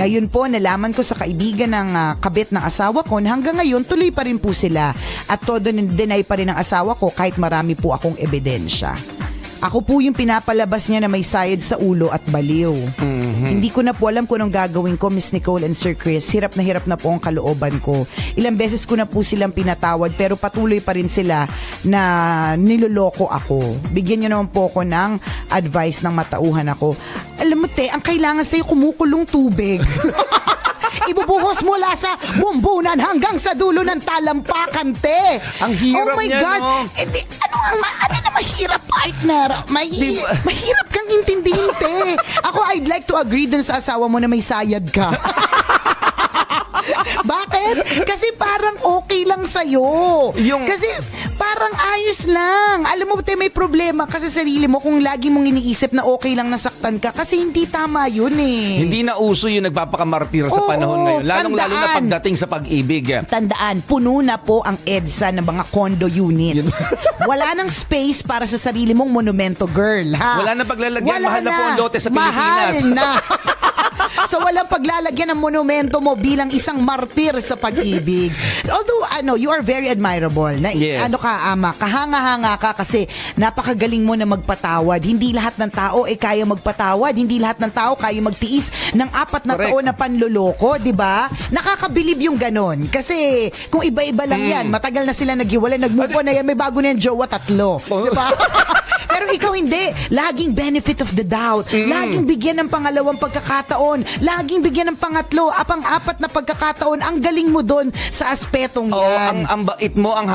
Ngayon po, nalaman ko sa kaibigan ng kabit ng asawa ko na hanggang ngayon, tuloy pa rin po sila. At todo deny pa rin ng asawa ko kahit marami po akong ebidensya. Ako po yung pinapalabas niya na may sayad sa ulo at baliw. Hindi ko na po alam kung anong gagawin ko, Miss Nicole and Sir Chris. Hirap na po ang kalooban ko. Ilang beses ko na po silang pinatawad pero patuloy pa rin sila na niloloko ako. Bigyan niyo naman po ako ng advice ng matauhan ako. Alam mo, te, ang kailangan sa'yo kumukulong tubig. Ibubuhos mula sa bumbunan hanggang sa dulo ng talampakan, te. Ang hirap oh my niya, God. no? Ano na mahirap, partner? Mahirap kang intindihin, te. Ako, I'd like to agree dun sa asawa mo na may sayad ka. Bakit? Kasi parang okay lang sa'yo. Kasi parang ayos lang. Alam mo, te, may problema kasi sarili mo kung lagi mong iniisip na okay lang nasaktan ka kasi hindi tama yun eh. Hindi na uso yung nagpapakamartir sa panahon ngayon. Lalong-lalo na pagdating sa pag-ibig. Tandaan, puno na po ang EDSA ng mga condo units. Wala nang space para sa sarili mong monumento, girl. Ha? Wala na paglalagyan. Mahal na po ang lote sa Pilipinas. Mahal na. So walang paglalagyan ng monumento mo bilang isang martir sa pag-ibig. Although you are very admirable. Na Yes. kahanga-hanga ka kasi napakagaling mo na magpatawad. Hindi lahat ng tao kaya magpatawad. Hindi lahat ng tao kaya magtiis ng 4 na Correct. taon na panloloko, 'di ba? Nakakabilib yung ganon. Kasi kung iba-iba lang 'yan, matagal na sila naghiwalay, nag-move on na yan, may bago na yung jowa 3, 'di ba? Pero ikaw hindi. Laging benefit of the doubt. Laging bigyan ng pangalawang pagkakataon. Laging bigyan ng pangatlo, pang-4 na pagkakataon. Ang galing mo doon sa aspetong Oo, yan. ang bait mo, ang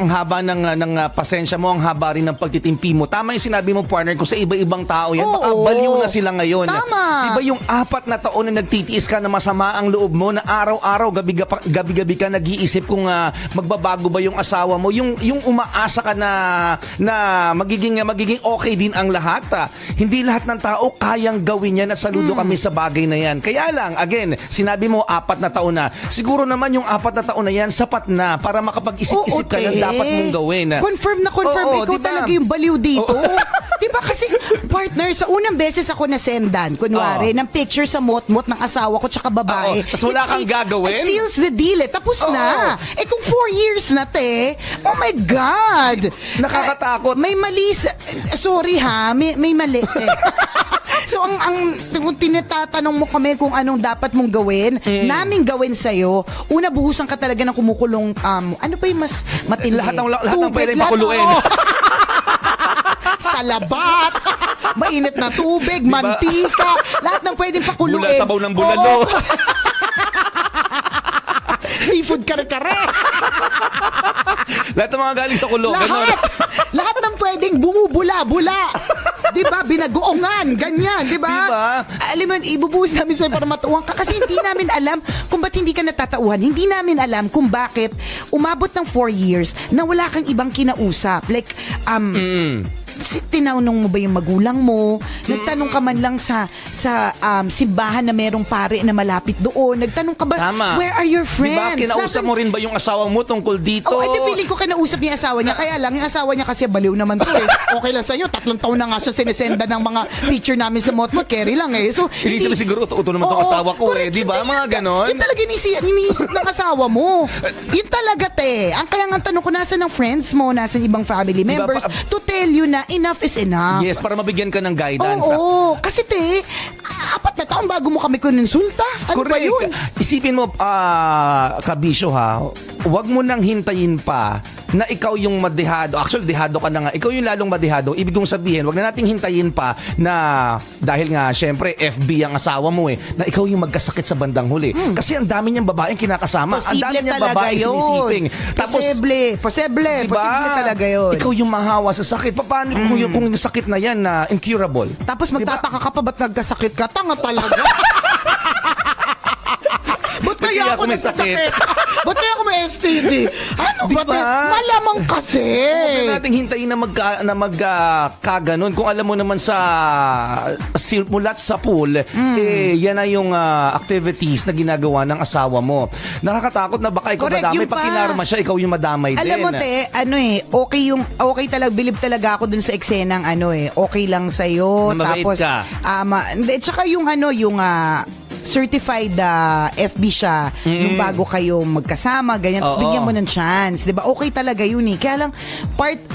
haba ng pasensya mo, ang haba rin ng pagtitimpi mo. Tama yung sinabi mo, partner, kung sa iba-ibang tao yan, baka Oo. baliw na sila ngayon. Tama. Diba yung 4 na taon na nagtitiis ka na masama ang loob mo, na araw-araw, gabi-gabi ka nag-iisip kung magbabago ba yung asawa mo, yung umaasa ka na magiging okay din ang lahat. Hindi lahat ng tao kayang gawin yan at saludo kami sa bagay na yan. Kaya lang, again, sinabi mo 4 na taon na. Siguro naman yung 4 na taon na yan, sapat na para makapag-isip-isip ka ng dapat mong gawin. Confirm na confirm. Oo, Ikaw diba? talaga yung baliw dito. Diba kasi, partner, sa unang beses ako nasendan, kunwari, ng picture sa mot-mot ng asawa ko tsaka babae. Oo. Tas wala kang gagawin? It seals the deal Tapos na. Kung 4 years na, oh my God. Nakakatakot. May mali sorry ha, may mali So kung tinatatanong mo kami kung anong dapat mong gawin, naming gawin sa'yo, una buhusan ka talaga ng kumukulong, ano pa yung mas matindi? Lahat ng Tubig pwedeng lang, pakuluin. oo. Salabat, mainit na tubig, mantika, lahat ng pwedeng pakuluin. Sabaw ng bulalo. Oo. Seafood kare-kare. Lahat ng mga galing sa kulo. Lahat ng pwedeng bumubula-bula. 'Di ba? Binagoongan, ganyan, 'di ba? Diba? Alam mo, ibubuhos namin sa'yo para matuwang ka kasi hindi namin alam kung ba't hindi ka natatauhan. Hindi namin alam kung bakit umabot ng 4 years na wala kang ibang kinausap. Like, tinanong mo ba yung magulang mo? Nagtanong ka man lang sa simbahan na merong pare na malapit doon? Nagtanong ka ba, Tama. where are your friends? Diba, kinausap mo rin ba yung asawa mo tungkol dito? Edi feeling ko kinausap niya yung asawa niya. Kaya lang, yung asawa niya kasi baliw naman to eh. Okay lang sa'yo, 3 taon na nga siya sinesenda ng mga picture namin sa Motmot. Carry lang eh. So, Inisip mo siguro, ito naman itong asawa ko correct, di ba? Mga ganon. Yun talaga iniisip ng asawa mo. Yun talaga te. Ang kaya nga tanong ko, nasa ng friends mo, nasa ibang family members, to tell you na enough is enough. Yes, para mabigyan ka ng guidance. Oo. Kasi te, 4 na taon bago mo kami kuninsulta. Ano ba yun? Isipin mo, kabisyo ha, huwag mo nang hintayin pa na ikaw yung madehado. Actually, dehado ka na nga. Ikaw yung lalong madehado. Ibig kong sabihin, huwag na nating hintayin pa na dahil nga, syempre, FB ang asawa mo na ikaw yung magkasakit sa bandang huli. Kasi ang dami niyang babaeng kinakasama. Ang dami niyang babaeng sinisiping. Tapos, Posible talaga yun. Ikaw yung mahawa sa sakit. Paano kung yung sakit na yan na incurable? Tapos magtataka ka pa ba't nagkasakit ka? Tanga talaga. Ba't kaya ako may sakit? nagkasakit? Ba't kaya ako may STD? Ano ba? Diba? Malamang kasi. Huwag nating hintayin na magkaganon. Kung alam mo naman mulat sa pool, yan na yung activities na ginagawa ng asawa mo. Nakakatakot na baka ikaw Correct, madamay. yung Pag pa. kinarma siya, ikaw yung madamay din. Alam mo te, okay talaga, bilib talaga ako dun sa eksenang okay lang sa'yo. Mabait Tapos, ka. tsaka yung certified FB siya yung bago kayo magkasama, ganyan. Tapos Oo. bigyan mo ng chance. Diba? Okay talaga yun eh. Kaya lang,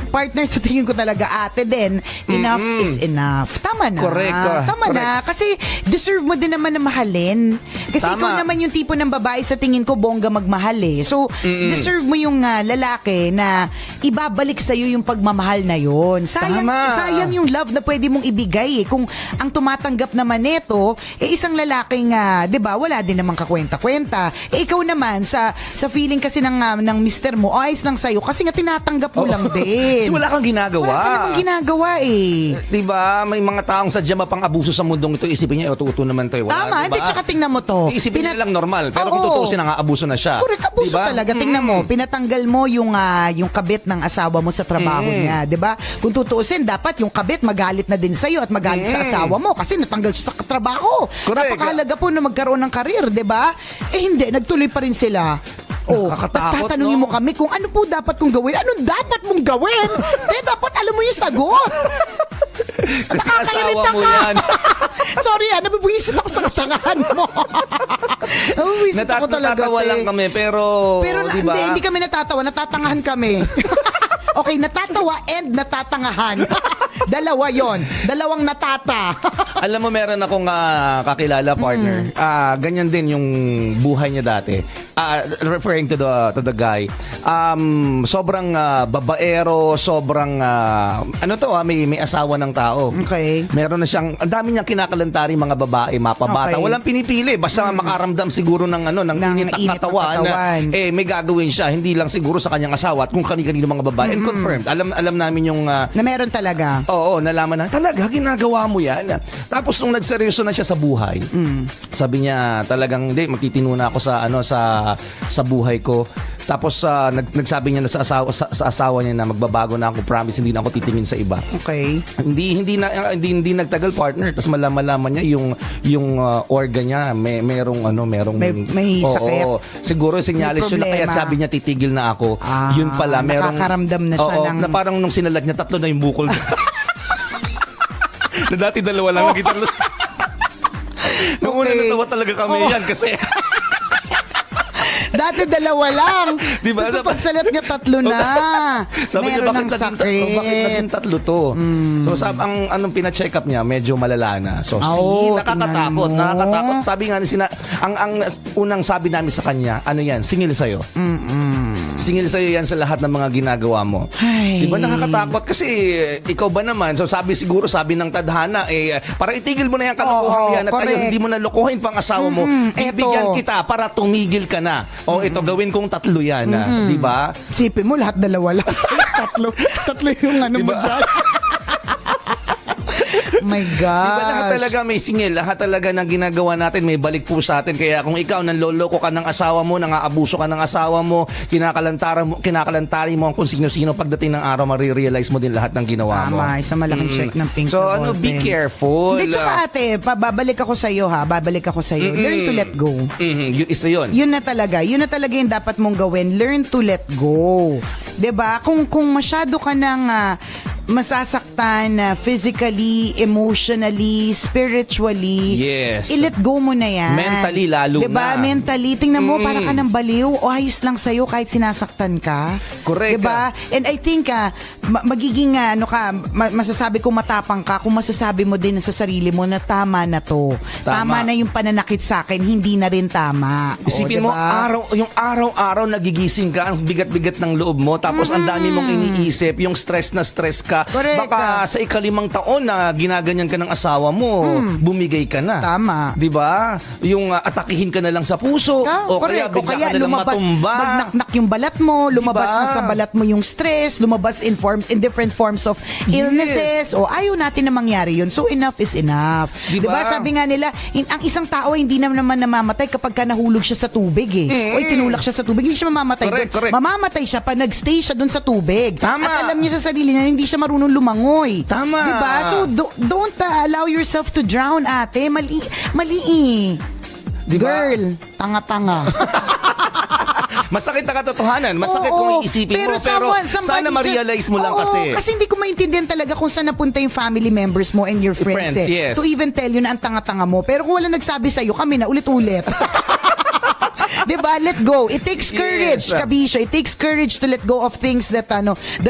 partner sa tingin ko talaga, ate din, enough is enough. Tama na. Correct. Tama na. Kasi deserve mo din naman na mahalin. Kasi Tama. ikaw naman yung tipo ng babae sa tingin ko bongga magmahal eh. So, deserve mo yung lalaki na ibabalik sa'yo yung pagmamahal na yun. Sayang yung love na pwede mong ibigay eh. Kung ang tumatanggap naman neto, isang lalaking, di ba, wala din namang kakwenta-kwenta. Ikaw naman, sa feeling kasi ng mister mo, ayos lang sa'yo kasi nga tinatanggap mo lang din. Kasi wala kang ginagawa. Wala ka namang ginagawa eh. Diba? May mga taong sadya mapang-abuso sa mundong ito. Isipin niya, uto-uto naman to. Wala, Tama, diba? hindi, tsaka tingnan mo to. Isipin niya lang normal. Pero kung Oo. tutuusin na nga, abuso na siya. Correct, abuso Diba? talaga. Tingnan mo, pinatanggal mo yung kabit ng asawa mo sa trabaho niya, 'di ba? Kung tutuusin, dapat yung kabit magalit na din sa'yo at magalit sa asawa mo kasi natanggal siya sa trabaho. Correct. Napakahalaga po na magkaroon ng karir, 'di ba? Hindi, nagtuloy pa rin sila. Nakakatakot, Tapos tatanungin mo kami kung ano po dapat kong gawin. Anong dapat mong gawin? Dapat alam mo yung sagot. Kasi asawa mo yan. Sorry nabibuisit ako sa katangahan mo. Nabibuisit ako talaga. Natatawa lang kami, pero diba? Hindi kami natatawa, natatangahan kami. Okay, natatawa and natatangahan. Dalawa yon. Dalawang natata. Alam mo, meron akong kakilala partner. Ganyan din yung buhay niya dati. Referring to the guy. Sobrang babaero, sobrang may asawa ng tao. Okay. Meron na siyang, ang dami niyang kinakalantari mga babae, mapabata. Okay. Walang pinipili, basta makaramdam siguro ng init ng katawan. May gagawin siya, hindi lang siguro sa kanyang asawa at kung kanino mga babae. And confirmed. Alam namin yung na meron talaga. Oo, nalaman na, talaga, ginagawa mo yan. Tapos nung nagseryoso na siya sa buhay, sabi niya, talagang, hindi, magtitino na ako sa buhay ko. Tapos nagsabi niya na sa asawa niya na magbabago na ako, promise, hindi na ako titingin sa iba. Okay. Hindi nagtagal, partner. Tapos malaman niya yung organ niya, merong may sakit. Oo, siguro sinyalis yun na kaya sabi niya titigil na ako. Yun pala, merong nakakaramdam na siya ng... na parang nung sinalag niya, 3 na yung bukol. Na dati 2 lang nakita. Nung una natawa talaga kami yan kasi dati 2 lang. Diba? Tapos pagsalat niya 3 na. Sabi meron niya, ng sakit. bakit naging 3 to? So, anong pina-check up niya, medyo malala na. So, nakakatakot. Sabi nga, ang unang sabi namin sa kanya, ano yan, singil sa'yo. Singil sa'yo yan sa lahat ng mga ginagawa mo. Ay. Diba nakakatakot? Kasi ikaw ba naman, so sabi ng tadhana, para itigil mo na yung kalokohan yan at tayo hindi mo na lokohin pang asawa mo. Bibigyan kita para tumigil ka na. O ito, gawin kong 3 yan. Diba? Sipin mo, lahat 2 lang. 3 yung ano mo dyan. My God. Diba lahat talaga may singil, lahat talaga ng ginagawa natin may balik po sa atin. Kaya kung ikaw nanloloko ka ng asawa mo, nang-aabuso ka ng asawa mo, kinakalantari mo ang kung sino-sino, pagdating ng araw, marirealize mo din lahat ng ginawa mo. Tama, isang malaking check ng pink. So be careful. Hindi, tsaka ate, babalik ako sa'yo ha, Learn to let go. Isa yun. Yun na talaga yung dapat mong gawin. Learn to let go. 'Di ba? Kung masyado ka ng masasaktan physically, emotionally, spiritually. Yes. I-let go mo na yan. Mentally lalo diba? na. Mentally. Tingnan mo, para ka ng baliw o ayos lang sa'yo kahit sinasaktan ka. Correct. Diba? And I think, magiging, masasabi ko matapang ka kung masasabi mo din sa sarili mo na tama na to. Tama na yung pananakit sa akin, hindi na rin tama. Isipin mo, araw-araw nagigising ka, ang bigat-bigat ng loob mo, tapos ang dami mong iniisip, yung stress ka. Correct. Baka sa 5 taon na ginaganyan ka ng asawa mo, bumigay ka na. Tama. 'Di ba? Yung atakihin ka na lang sa puso o kaya bigla ka na lang matumba. Magnaknak yung balat mo, lumabas diba? na sa balat mo yung stress, lumabas in different forms of illnesses. O ayaw natin na mangyari yun. So enough is enough. Diba? Sabi nga nila, ang isang tao hindi naman namamatay kapag ka nahulog siya sa tubig o itinulak siya sa tubig. Hindi siya mamamatay. Correct. Mamamatay siya pag nagstay siya dun sa tubig. Tama. At alam niya sa sarili na hindi siya marunong lumangoy. Tama. Diba? So don't allow yourself to drown, ate. Mali eh. Diba? Girl, tanga-tanga. Masakit na katotohanan. Masakit kung iisipin mo. Pero sana ma-realize mo lang kasi. Kasi hindi ko maintindihan talaga kung saan napunta yung family members mo and your friends. Yes. To even tell you na ang tanga-tanga mo. Pero kung wala nagsabi sa'yo, kami na ulit-ulit. Diba? Let go. It takes courage, Yes. Kabisyo. It takes courage to let go of things that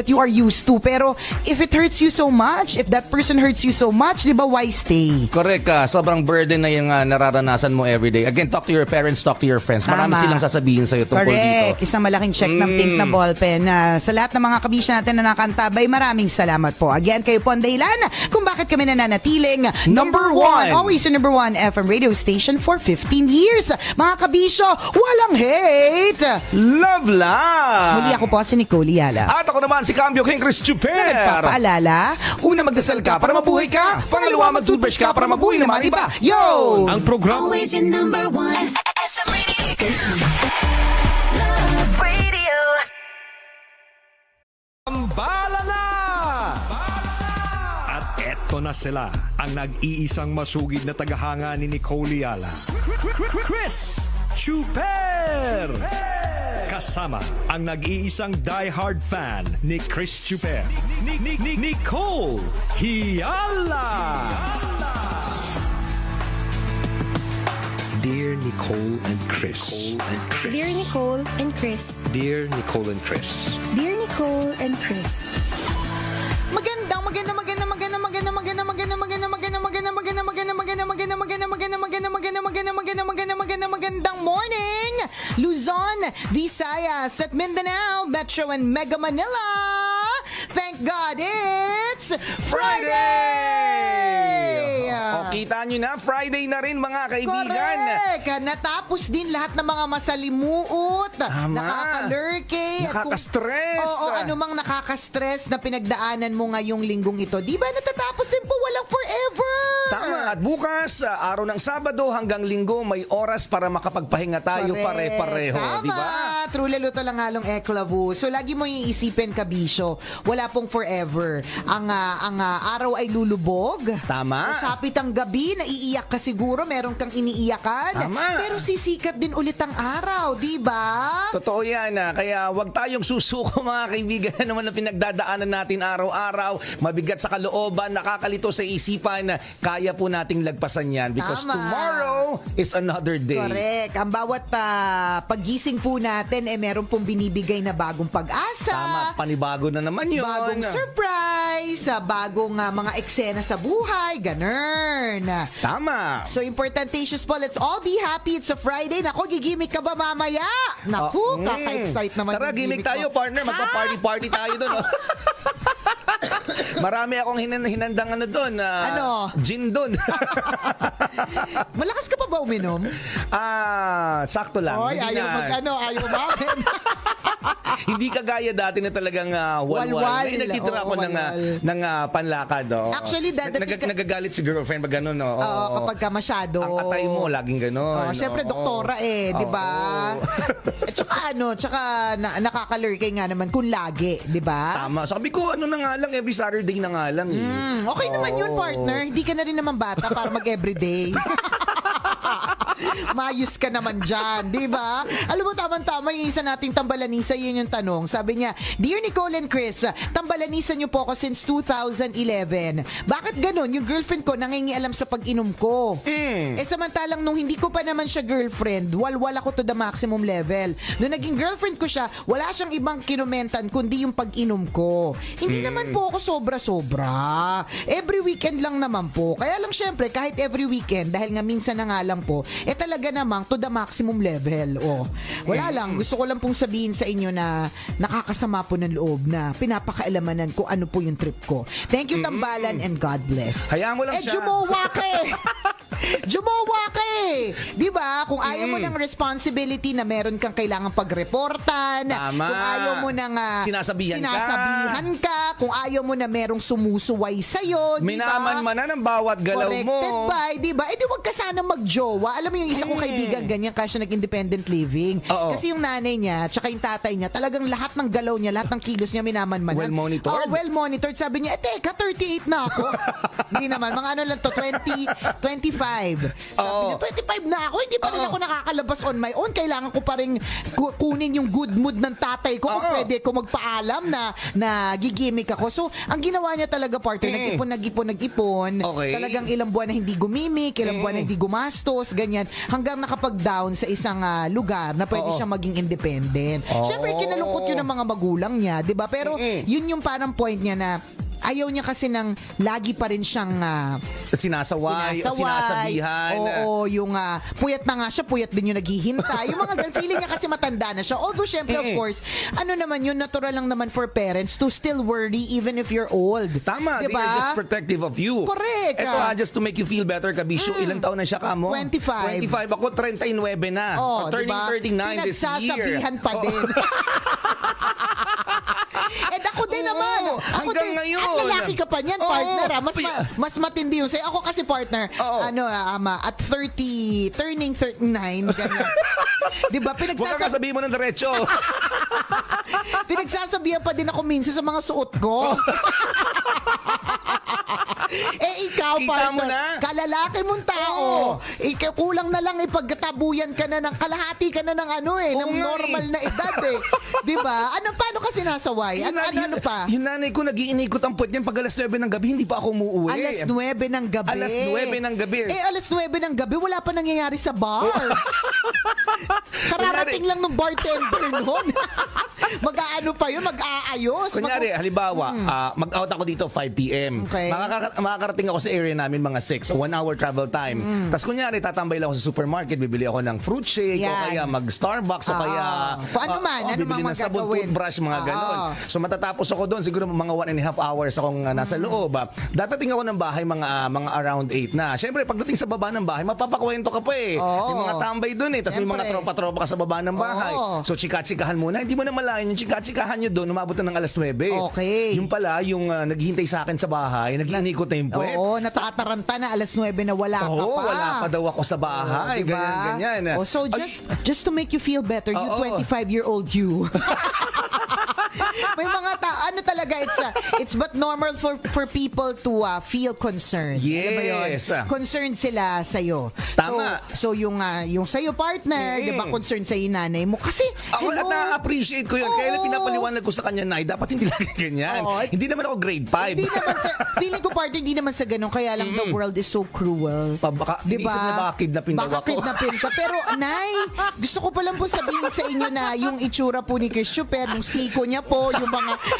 you are used to. Pero if it hurts you so much, if that person hurts you so much, diba, why stay? Correct ka. Sobrang burden na yung nararanasan mo everyday. Again, talk to your parents, talk to your friends. Marami silang sasabihin sa'yo tungkol Correct. dito. Isang malaking check ng pink na ballpen. Sa lahat ng mga kabisya natin na nakantabay, maraming salamat po. Again, kayo po ang dahilan kung bakit kami nananatiling Number one. Always your number 1 FM radio station for 15 years. Mga kabisyo, walang hate! Love lang! Muli ako po si Nicole Yala. At ako naman si Cambio King Chris Chuper. Nagpapaalala, Una, magdasal ka para mabuhay ka. Pangalawa, mag-toothbrush ka para mabuhay naman iba. Yo! Ang programa Always your number 1 SM radio station. Love Radio. Tambala na! At eto na sila, ang nag-iisang masugid na tagahanga ni Nicole Yala. Chris Chuper! Kasama ang nag-iisang diehard fan ni Chris Chuper, Nicole Hiala! Dear Nicole and Chris. Dear Nicole and Chris. Dear Nicole and Chris. Dear Nicole and Chris. Magandang morning, Luzon, Visayas at Mindanao, Metro and Mega Manila. Thank God it's Friday! O, kita nyo na, Friday na rin mga kaibigan. Correct! Natapos din lahat ng mga masalimuot, Tama. nakakalurke, Nakaka-stress. Oo, anumang nakaka-stress na pinagdaanan mo ngayong linggong ito. Di ba natatapos din po, walang forever? Tama. At bukas, araw ng Sabado hanggang Linggo, may oras para makapagpahinga tayo Correct. pare-pareho. Tama. Di ba? True lalo lang halong eklavu. So lagi mo iisipin, kabisyo, wala pong forever. Ang araw ay lulubog. Tama. Masapit ang gabi, naiiyak ka siguro, meron kang iniiyakan. Tama. Pero sisikat din ulit ang araw, di ba? Totoo yan. Kaya wag tayong susuko mga kaibigan na naman na pinagdadaanan natin araw-araw. Mabigat sa kalooban, nakakalito sa isipan. Kaya po nating lagpasan yan because Tama. tomorrow is another day. Correct. Ang bawat paggising po natin, meron pong binibigay na bagong pag-asa. Tama. Panibago na naman yun. Bagong surprise, bagong mga eksena sa buhay, ganun. Tama. So, importantatious po, let's all be happy. It's a Friday. Naku, gigimik ka ba mamaya? Naku, kaka-excite naman. Tara, yung gimmick mo. tayo, partner. Magpa-party-party tayo doon. Oh. Marami akong hinandang doon. Ano? Gin doon. Malakas ka pa ba uminom? Sakto lang. Oy, Hindi ayaw na. ayaw namin. Hindi kagaya dati na talagang walwal. Walwal. Ngayon nagtitira ako ng panlakad. Oh. Actually, nagagalit si girlfriend pag gano'n. Oh. Oo, kapag ka masyado. Ang atay mo, laging gano'n. Siyempre, doktora di ba? At tsaka nakakalurkay nga naman kung lagi, di ba? Tama. Sabi ko, na nga lang, every Saturday na nga lang. Okay naman yun, partner. Hindi ka na rin naman bata para mag-everyday. Mayos ka naman dyan, di ba? Alam mo, tamang-tama yung isa nating tambalanisa, yun yung tanong. Sabi niya, Dear Nicole and Chris, tambalanisa niyo po ako since 2011. Bakit ganun? Yung girlfriend ko nangingialam sa pag-inom ko. Samantalang nung hindi ko pa naman siya girlfriend, walwal ako to the maximum level. Nung naging girlfriend ko siya, wala siyang ibang kinumentan kundi yung pag-inom ko. Hindi naman po ako sobra-sobra. Every weekend lang naman po. Kaya lang syempre, kahit every weekend, dahil nga minsan na nga lang po, talaga namang to the maximum level. Wala lang. Gusto ko lang pong sabihin sa inyo na nakakasama po ng loob na pinapakailamanan kung ano po yung trip ko. Thank you, Tambalan, and God bless. Hayaan mo lang siya. Jumowa ka eh. Di ba? Kung ayaw mo ng responsibility na meron kang kailangang pagreportan, Tama. kung ayaw mo ng sinasabihan ka, kung ayaw mo na merong sumusuway sa'yo, di ba? Minaman-manan ang bawat galaw mo. Corrected by, di ba? Di wag ka sana magjowa. Alam mo yung isa kong kaibigan, ganyan kaya siya nag-independent living. Oo. Kasi yung nanay niya, tsaka yung tatay niya, talagang lahat ng galaw niya, lahat ng kilos niya minaman-manan. Well-monitored? Well-monitored. Sabi niya, teka, 38 na ako. Hindi naman. Mga ano lang to, 25. Sabi niya, 25 na ako. Hindi pa rin ako nakakalabas on my own. Kailangan ko pa rin kunin yung good mood ng tatay ko. Kung pwede ko magpaalam na gigimik ako. So, ang ginawa niya talaga, partner, nag-ipon. Okay. Talagang ilang buwan na hindi gumimik, ilang buwan na hindi gumastos, ganyan. Hanggang nakapag-down sa isang lugar na pwede siyang maging independent. Siyempre, kinalungkot yun ng mga magulang niya, di ba? Pero, yun yung parang point niya na ayaw niya kasi ng lagi pa rin siyang sinasabihan. Oo, yung puyat na nga siya, puyat din yung naghihintay. Yung mga ganun, feeling niya kasi matanda na siya. Although, syempre, of course, ano naman yun, natural lang naman for parents to still worry even if you're old. Tama, diba? they are just protective of you. Correct. Ito just to make you feel better, Kabisyo, ilang taon na siya ka mo? 25. 25. Ako, 39 na. Turning diba? 39 this year. Pinagsasabihan pa din. Ako din naman. Hanggang ngayon. At lalaki ka pa niyan, partner. Mas matindi yung sa'yo. Ako kasi, partner, at 30, turning 39, ganyan. Diba? Huwag kang kasabihin mo ng diretso. Pinagsasabihan pa din ako minsan sa mga suot ko. Ikaw, Kita partner, mo na? kalalaki mong tao. Kulang na lang ipagkatabuyan ka na ng kalahati ka na ng ng nga normal na edad Di ba? Paano ka sinasaway? Ano pa? Yung nanay ko nag-iinikot ang puwet niyan pag alas 9 ng gabi, hindi pa ako umuwi. Alas 9 ng gabi. Alas 9 ng gabi. Alas 9 ng gabi, wala pa nangyayari sa bar. Kararating lang ng bartender noon. Mag-aano pa yun? Mag-aayos? Kunyari, halimbawa, mag-out ako dito 5 p.m. Okay. Makakarating ako sa area namin mga 6, 1 hour travel time. Tapos kunyari, tatambay lang ako sa supermarket, bibili ako ng fruit shake, o Yan. kaya mag-Starbucks, o kaya Kung ano man, ano bibili mang ng sabon, magagawin. toothbrush, mga ganon. So matatapos ako doon, siguro mga 1.5 hours akong nasa loob. Dadating ako ng bahay mga around 8 na. Siyempre, pagdating sa baba ng bahay, mapapakwento ka pa eh. Oo. Yung mga tambay doon eh. Tapos may mga Siyempre. tropa-tropa ka sa baba ng bahay. Oo. So chika-chikahan muna. Hindi mo na malayan yung chika-chikahan nyo doon, umabot na ng alas 9. Okay. Yung pala, yung naghihintay sa akin sa bahay, nag-iikot na yung puwet. Oo, natataranta na alas 9 na wala ka pa. Wala pa daw ako sa bahay. Diba? Ganyan. Oh, so just to make you feel better, you 25-year-old you. May mga talaga, it's but normal for people to feel concerned. Alam mo yun? Yes. Concerned sila sa'yo. Tama. So yung sa'yo partner, di ba, concerned sa'yo nanay mo? Kasi, Ako at na-appreciate ko yun. Kaya Oo. pinapaliwanag ko sa kanya, Nay, dapat hindi lagi ganyan. Oo. Hindi naman ako grade 5. Hindi naman feeling ko partner, hindi naman sa ganun. Kaya lang the world is so cruel. Baka, Diba? iniisip na baka kidnapin daw Baka ako. kidnapin ka. Pero, Nay, gusto ko pa lang po sabihin sa inyo na yung itsura po ni Chris Chuper, yung siko niya po,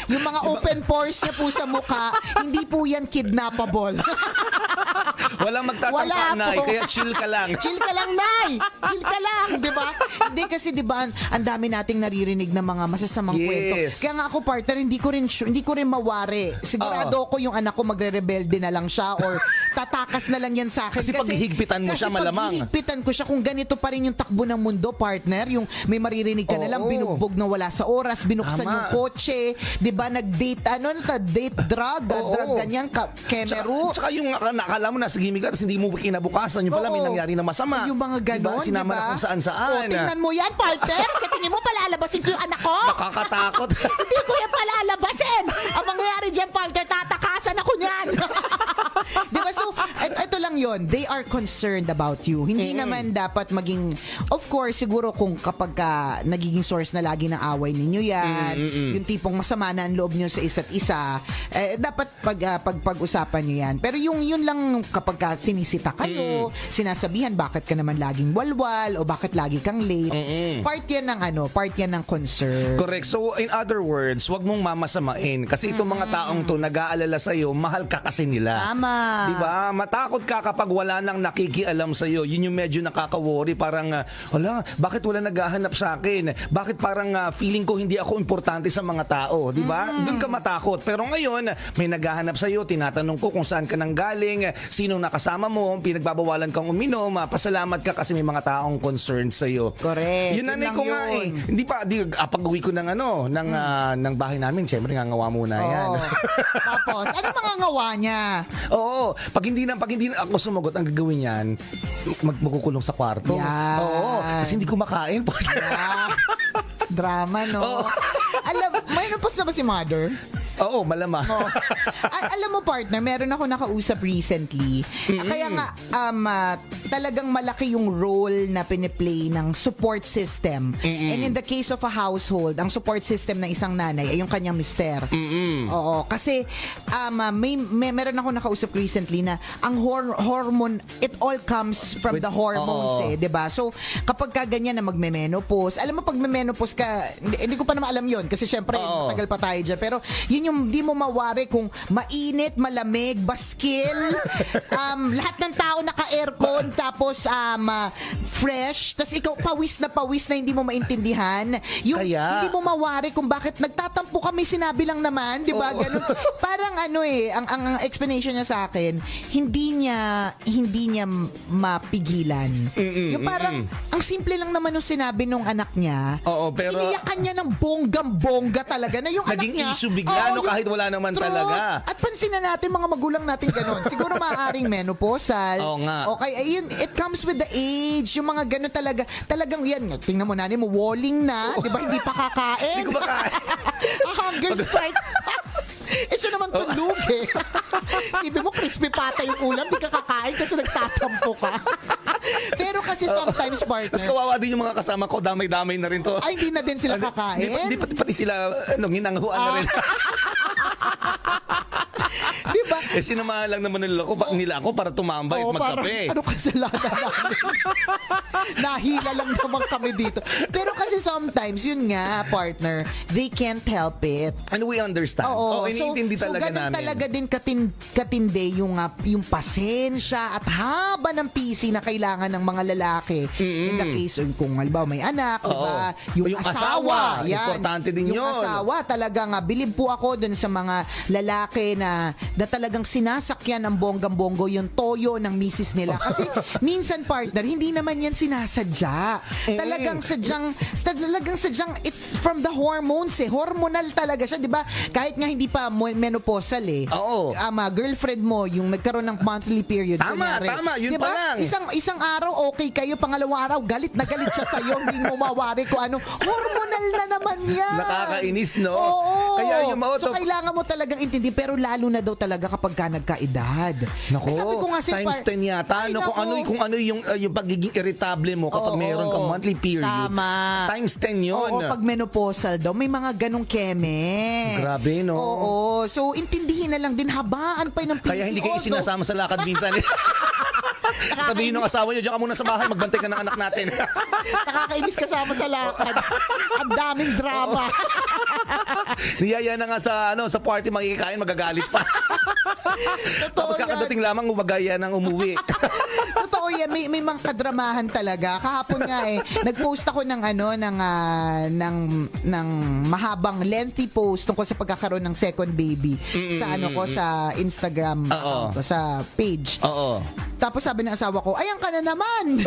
yung mga open pores niya po sa mukha, hindi po yan kidnappable. Walang magtatangka, Wala Nay. po. Kaya chill ka lang. Chill ka lang, Nay! Chill ka lang, di ba? Hindi kasi, di ba, ang dami nating naririnig na mga masasamang Yes. kwento. Kaya nga ako, partner, hindi ko rin mawari. Sigurado ko yung anak ko magre-rebelde na lang siya or tatakas na lang yan sa akin. Kasi pag hihigpitan mo siya, malamang. Kasi pag hihigpitan ko siya, kung ganito pa rin yung takbo ng mundo, partner, yung may maririnig ka na lang, Oo. binugbog na wala sa oras, binuksan Tama. yung kotse, di ba, nag-date, date drug, drug ganyan, kemeru. Tsaka yung nakala mo nasa gimmick lang, tapos hindi mo kinabukasan. Yung pala may Oo. nangyari na masama. Yung mga ganon, diba? Sinama na kung saan-saan. Tingnan mo yan, partner. Sa tingin mo, palalabasin ko yung anak ko? Nakakatakot. Hindi ko yan palalabasin. Ang mangyayari dyan, partner, tatakasan ako niyan. Diba? So, ito lang yon. They are concerned about you. Hindi naman dapat maging, of course, siguro kung kapag nagiging source na lagi ng away ninyo yan, yung tipong masama na ang loob nyo sa isa't isa, dapat pag-usapan nyo yan. Pero yun lang kapag sinisita kayo, sinasabihan bakit ka naman laging walwal o bakit lagi kang late. Part yan ng concern. Correct. So, in other words, wag mong mamasamain. Kasi itong mga taong to, nag-aalala sa'yo, mahal ka kasi nila. Tama. Diba? Matakot ka kapag wala nang nakikialam sa'yo. Yun yung medyo nakaka-worry. Parang, bakit wala naghahanap sa akin? Bakit parang feeling ko hindi ako importante sa mga tao? Diba? Doon ka matakot. Pero ngayon, may naghahanap sa'yo, tinatanong ko kung saan ka nang galing, sinong nakasama mo, pinagbabawalan kang uminom, pasalamat ka kasi may mga taong concerned sa'yo. Correct. Yun nanay Yun ko lang nga yun. Hindi pa, pag-uwi ko ng ng bahay namin, syempre nga ngawa muna yan. Oo. Tapos, ano mga ngawa niya? Oo, pag hindi na ako sumagot, ang gagawin niyan, magkukulong sa kwarto. Yan. Oo, kasi hindi ko makain. Drama, no? May napos na ba si Mother? Oo, malamang. Alam mo, partner, meron ako nakausap recently. Kaya nga, talagang malaki yung role na piniplay ng support system. And in the case of a household, ang support system ng isang nanay ay yung kanyang mister. Oo. Kasi, meron ako nakausap recently na ang hormone, it all comes from the hormones diba? So, kapag ka ganyan na magme-menopause, alam mo, pag menopause ka, hindi ko pa naman alam yon kasi syempre, matagal pa tayo dyan. Pero, yun yung di mo mawari kung mainit, malamig, baskil, lahat ng tao naka-aircon, tapos fresh, tapos ikaw pawis na hindi mo maintindihan. Yung Kaya, hindi mo mawari kung bakit nagtatampo kami, sinabi lang naman, di ba? Ganun. Parang ang explanation niya sa akin, hindi niya mapigilan. Yung parang, ang simple lang naman yung sinabi nung anak niya. Oo, pero iniyakan niya ng bonggang-bongga talaga na yung anak naging niya. issue bigla, kahit wala naman Truth. talaga. At pansin na natin, mga magulang natin ganun. Siguro maaaring menopausal. Oo nga. Okay, ayun, it comes with the age. Yung mga ganun talaga. Talagang yan, tingnan mo nanin mo, walling na. Di ba, hindi pa kakain. Hindi ko makain. A hunger strike. Siya naman tulog eh. Sabi mo, crispy pata yung ulam, di ka kakain kasi nagtatampo ka. Pero kasi sometimes, partner, Tapos kawawa din yung mga kasama ko, damay-damay na rin to. ay, hindi na din sila kakain. Hindi pati sila, ginanghuan na rin. Diba? Sinamahan lang naman nila ako para tumambay at magkape. Ano kasalanan namin? Nahila lang naman kami dito. Pero kasi sometimes, yun nga, partner, they can't help it. And we understand. Oo. Iniintindi talaga ganun namin. talaga din katindi yung pasensya at haba ng PC na kailangan ng mga lalaki. In the case, kung halimbawa may anak, diba? Yung asawa. Yan. Importante din yung yun. asawa, talagang bilib po ako dun sa mga lalaki na talagang sinasakyan ng bonggang-bonggo yung toyo ng misis nila. Kasi minsan, partner, hindi naman yan sinasadya. Talagang sadyang, it's from the hormones eh. Hormonal talaga siya, di ba? Kahit nga hindi pa menopausal eh. Oo. Girlfriend mo, yung nagkaroon ng monthly period. Tama, yun diba? pa lang. Isang araw, okay kayo. Pangalawang araw, galit na galit siya sa'yo. Hindi mo mawari ko ano. Hormonal na naman yan. Nakakainis, no? Oo. Kaya yung So, kailangan mo talagang intindi. Pero lalo na daw talaga kapag ka nagkaedad. Nako, Sabi ko nga times 10 yata. Ay, Kung ano yung pagiging irritable mo kapag mayroon kang monthly period. Tama. Times 10 yun. Oo, pag menopausal daw, may mga ganong keme. Grabe, no? Oo. So, intindihin na lang din, habaan pa ng PCO. Kaya hindi kayo sinasama sa lakad minsan. Sabihin ng asawa niyo, diyan ka muna sa bahay, magbantay ka ng anak natin. Nakakainis kasama sa lakad. Ang daming drama. Niyaya na nga sa party, makikikain, magagalit pa. Tapos kakadating lamang, umagaya ng umuwi. Totoo yan, may mga kadramahan talaga. Kahapon nga nag-post ako ng mahabang lengthy post tungkol sa pagkakaroon ng second baby sa Instagram, sa page. Oo. Tapos sabi ng asawa ko, ayan ka na naman.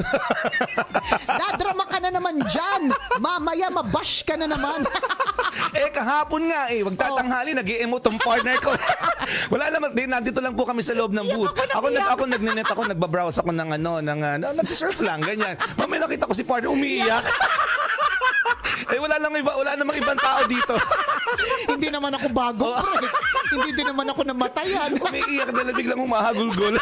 Dadrama ka na naman dyan. Mamaya mabash ka na naman. Kahapon nga wag tatanghali, nag-i-emote tong partner ko. Wala naman, nandito lang po kami sa loob ng booth. Ako nagnenet ako, nagbabrowse ako ng nagsisurf lang, ganyan. Mamaya nakita ko si partner umiiyak. Wala namang ibang tao dito. Hindi naman ako bago, pre. Hindi din naman ako namatayan. Umiiyak na lang, biglang humahagulgol.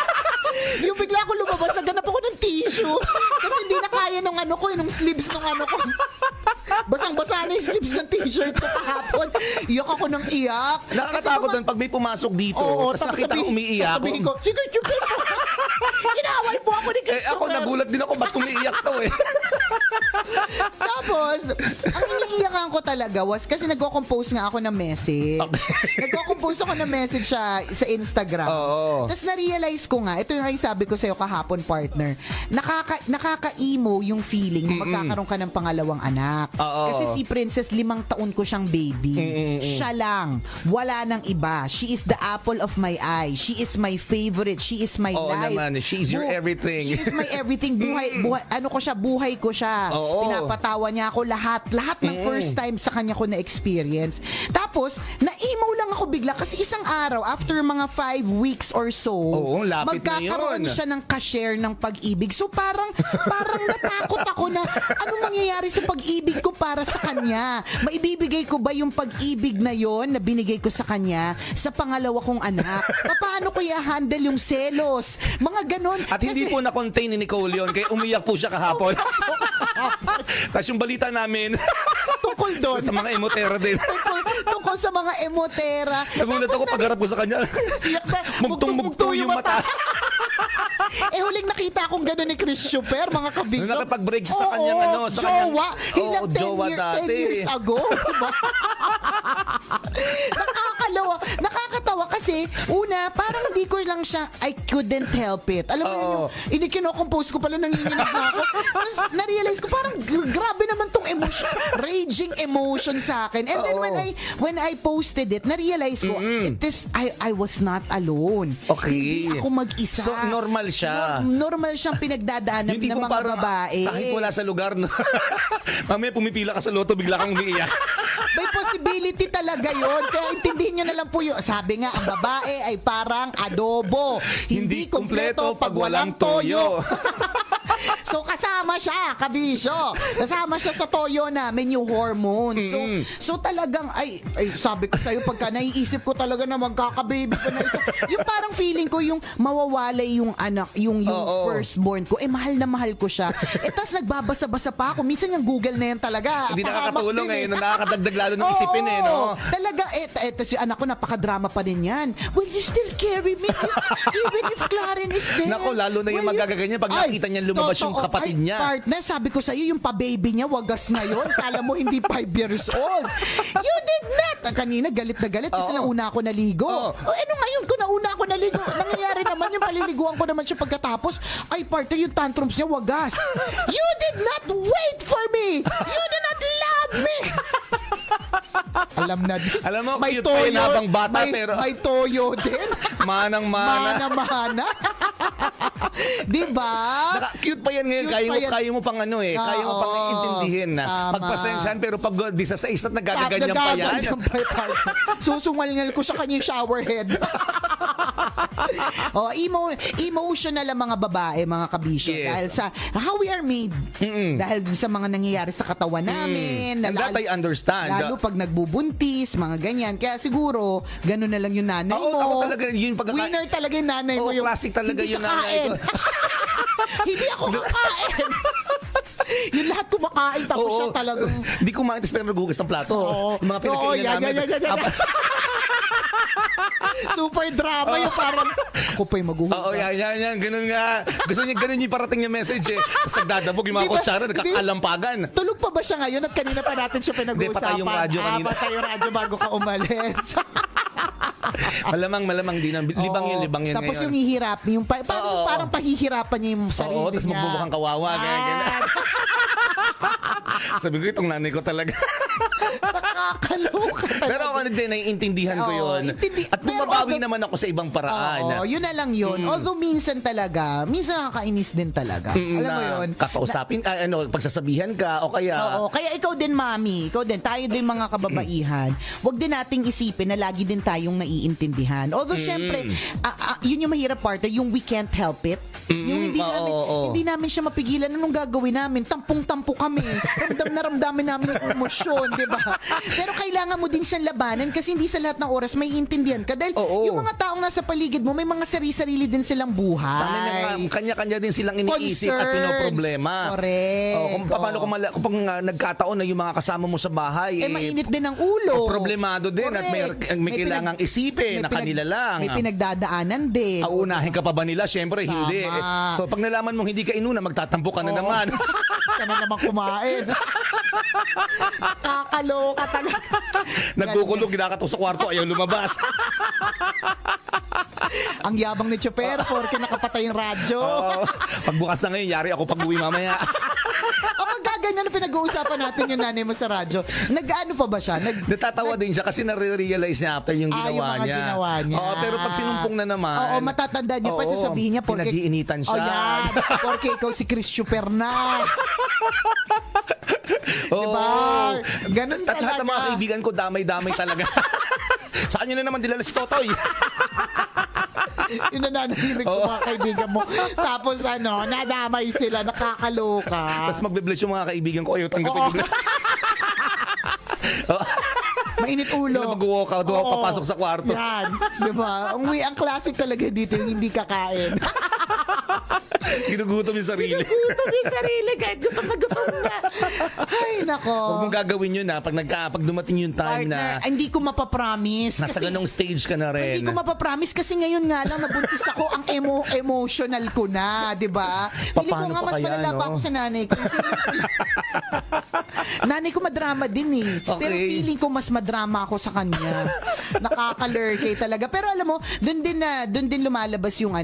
Yung bigla ako lumabas, naganap ako ng tissue. Kasi hindi na kaya nung sleeves nung ko. Basang-basa na yung sleeves ng t-shirt ko kahapon. Iyak ako ng iyak. Nakakatakot doon pag may pumasok dito. Tapos nakita ko umiiyak. Sabihin ko, sige, inaway po ako ni Christopher. Ako nagulat din ako, ba't umiiyak to Tapos, ang iniiyakan ko talaga was kasi nagko-compose nga ako ng message. Nagko-compose ako ng message sa Instagram. Tapos na-realize ko nga, ito yung sabi ko sa'yo kahapon, partner, nakaka-emo yung feeling na magkakaroon ka ng pangalawang anak. Kasi si Princess, 5 taon ko siyang baby. Siya lang. Wala nang iba. She is the apple of my eye. She is my favorite. She is my life. Naman. She is your everything. She is my everything. Buhay ko siya. Pinapatawa niya ako lahat ng first time sa kanya ko na-experience. Tapos, na-emo lang ako bigla kasi isang araw, after mga 5 weeks or so, magkakaroon siya ng ka-share ng pag-ibig. So, parang natakot ako na anong mangyayari sa pag-ibig ko para sa kanya? Maibibigay ko ba yung pag-ibig na yon na binigay ko sa kanya sa pangalawa kong anak? Paano ko i-handle yung selos? Mga ganon. At hindi po na-contain ni Nicole yun, kaya umiyak po siya kahapon. Tapos yung balita namin, tungkol doon. Sa mga emotera din. Tungkol sa mga emotera. Nagulat ako pagharap ko sa kanya. Mugtong-mugto yung mata. Huling nakita akong gano'n ni Chris Super, mga kabisyo. Nakapag-break siya sa kanyang sa jowa. kanyang, jowa 10 years ago. Diba? Nakakatawa kasi, una, parang hindi ko lang siya, I couldn't help it. Alam mo yun, kinoko-compose ko pala, nanginginig na ako. Tapos, na-realize ko, parang grabe naman tong emotion, raging emotion sa akin. And then, when I posted it, na-realize ko, I was not alone. Okay. Hindi ako mag-isa. So, normal siya. Normal siyang pinagdadaanan ng mga babae. Kahit wala sa lugar, mamaya pumipila ka sa loto, bigla kang umiiyak. May possibility talaga yon. Kaya intindihin nyo na lang po yun. Sabi nga, ang babae ay parang adobo. Hindi kumpleto pag walang toyo. So So kasama siya, kabisyo. Kasama siya sa toyo namin yung hormones. So talagang ay sabi ko sa'yo pagka naiisip ko talaga na magkaka-baby ko na isa. Yung parang feeling ko yung mawawalay yung anak, yung firstborn ko. Mahal na mahal ko siya. Tas nagbabasa-basa pa ako. Minsan yung Google na yan talaga. Hindi nakakatulong nakakadagdag lalo ng isipin no? Talaga, tas yung anak ko napaka-drama pa din yan. Will you still carry me? Even if Claren is there? Nako, lalo na yung magagaganyan pag nakita niya lumabas yung kapatid niya. Partner, sabi ko sa'yo, yung pa-baby niya, wagas ngayon. Kala mo hindi 5 years old. You did not. Kanina, galit na galit kasi nauna ako naligo. Ngayon ko nauna ako naligo? Nangyayari naman yung paliliguan ko naman siya pagkatapos. Ay, partner, yung tantrums niya, wagas. You did not wait for me. You did not love me. Alam na din. Alam mo, may cute toyo, pa habang bata, pero may toyo din. Manang-mana. Mana-mana. Diba? Cute pa yan ngayon. Kaya mo pang kaya mo pang intindihin na pagpasensyahan, pero pag di sa isa at nagagaganyan pa yan. Susungal-ngal ko sa kanyang shower head. Emotional ang mga babae, mga kabisyo. Yes. Dahil sa how we are made. Dahil sa mga nangyayari sa katawan namin. And that I understand. Lalo pag nagbubuntis, mga ganyan. Kaya siguro, gano'n na lang yung nanay mo. Ako talaga yun. Winner talaga yung nanay mo. Yung classic talaga yung nanay ko. Hindi ako kakain. Yung lahat kumakain tapos siya talagang hindi kumain tapos pero nagugas ng plato. Yung mga pinagkainan namin. Super drama yung parang ako pa yung maghuhugas. Yan. Ganun nga. Gusto niya ganun yung parating niya message Tapos nagdadabog yung mga kutsara, nagkakalampagan. Tulog pa ba siya ngayon at kanina pa natin siya pinag-uusapan? Hindi, patay yung radyo kanina. Patay yung radyo bago ka umalis. Malamang din. Libang yun ngayon. Tapos yung hihirap, parang pahihirapan niya yung sarili niya. Tapos magbubukang kawawa. Ganyan. Sabi ko, itong nanay ko talaga. Nakakaloka talaga. Pero ako din, naiintindihan ko yun. At bumabawi naman ako sa ibang paraan. Yun na lang yun. Although minsan nakakainis din talaga. Alam mo yun? Kakausapin, pagsasabihan ka, o kaya... Kaya ikaw din, mami. Ikaw din, tayo din mga kababaihan. Huwag din nating isipin na lagi din tayong naiintindihan. Although, syempre, yun yung mahirap part, yung we can't help it. Yung hindi namin siya mapigilan. Anong gagawin namin? Tampong-tampo kami. Ramdamin namin yung emosyon, di ba? Pero kailangan mo din siyang labanan kasi hindi sa lahat ng oras may intindihan ka. Dahil yung mga taong nasa paligid mo, may mga sarili-sarili din silang buhay. Kanya-kanya din silang iniisip at pinoproblema. Correct. Kung nagkataon na yung mga kasama mo sa bahay, mainit din ang ulo. Problemado din. Correct. At may kailangang isipin na kanila lang. May pinagdadaanan din. Aunahin ka pa ba nila? Siyempre, hindi. So, pag nalaman mong hindi ka inuna, magtatampo ka na naman. Ka na naman kumain. Kakaloka talaga. Nagkukulong, ginakatok sa kwarto, ayaw lumabas. Ang yabang ni Chuper, porque nakapatay yung radyo. Pagbukas na ngayon, yari ako pag-uwi mamaya. Ganyan na pinag-uusapan natin yung nanay mo sa radyo. Nag-ano pa ba siya? Natatawa din siya kasi nare-realize niya after yung ginawa niya. Ginawa niya. Pero pag sinumpong na naman. Matatanda niya pa sasabihin niya. Pinag-iinitan siya. Yan. Porque ikaw si Chris Chuper na. Diba? Ganun talaga. At lahat ng mga kaibigan ko, damay-damay talaga. Sa kanya na naman dilala si Totoy. Yung nananahimik ko mga kaibigan mo. Tapos nadamay sila, nakakaloka. Tapos magbe-bless yung mga kaibigan ko, ayaw tanggapin nila. Mainit ulo. Mag-walk out, papasok sa kwarto. Yan, diba? Ang classic talaga dito, yung hindi kakain. Ginugutom yung sarili. Kahit gutom na. Ay, nako. Huwag mong gagawin yun pag dumating yung time partner, na hindi ko mapapromise. Nasa ganong stage ka na rin. Hindi ko mapapromise kasi ngayon nga lang nabuntis ako ang emotional ko na, di ba? Pili ko nga mas malala pa ako sa nanay ko. Nanay ko madrama din Okay. Pero feeling ko mas madrama ako sa kanya. Nakaka-lurkay talaga. Pero alam mo, doon din lumalabas yung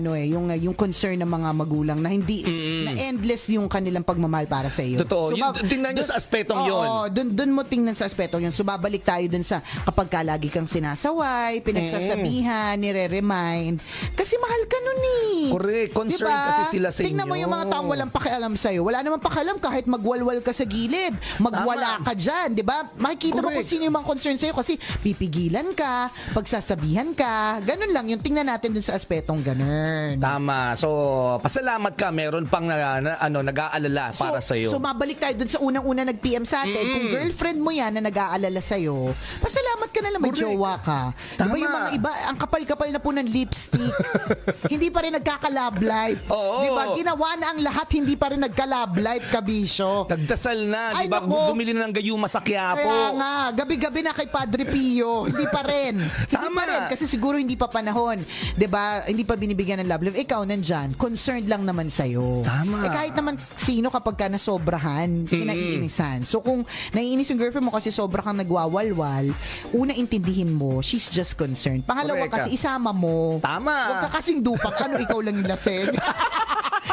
yung concern ng mga magulang na hindi na endless yung kanilang pagmamahal para sa iyo. Totoo. Tingnan nyo sa aspetong yun. Doon mo tingnan sa aspetong yun. So babalik tayo dun sa kapag ka lagi kang sinasaway, pinagsasabihan, nire-remind. Kasi mahal ka nun Correct. Concern kasi sila sa inyo. Tingnan mo yung mga taong walang pakialam sa'yo. Wala naman pakialam kahit magwalwal ka sa gilid. magwala ka dyan, di ba? Makikita mo kung Correct. sino yung mga concern sa'yo kasi pipigilan ka, pagsasabihan ka, ganun lang. Yung tingnan natin dun sa aspetong ganun. Tama. So, pasalamat ka. Meron pang nag-aalala para sa iyo. So, mabalik tayo dun sa unang-una nag-PM sa atin. Kung girlfriend mo yan na nag-aalala sa'yo, pasalamat ka na lang may Correct. jowa ka. Tama. Diba yung mga iba, ang kapal-kapal na po ng lipstick. Hindi pa rin nagkaka-love life. Oo. Diba? Ginawa na ang lahat, hindi pa rin nagka-love life, kabisyo. Nagdasal na, Ay, di ba? nako. Bumili na ng gayuma sa Quiapo. Kaya nga, gabi-gabi na kay Padre Pio. Hindi pa rin. Hindi Tama. pa rin. Kasi siguro hindi pa panahon. 'Di ba? Hindi pa binibigyan ng love life. Ikaw nandyan. Concerned lang naman sa'yo. Tama. Kahit naman sino kapag ka nasobrahan, kinaiinisan. So kung naiinis yung girlfriend mo kasi sobra kang nagwawalwal, una intindihin mo, she's just concerned. Pangalawa Correct ka. kasi isama mo. Tama. Huwag ka kasing dupak. Ano, ikaw lang yung laseng.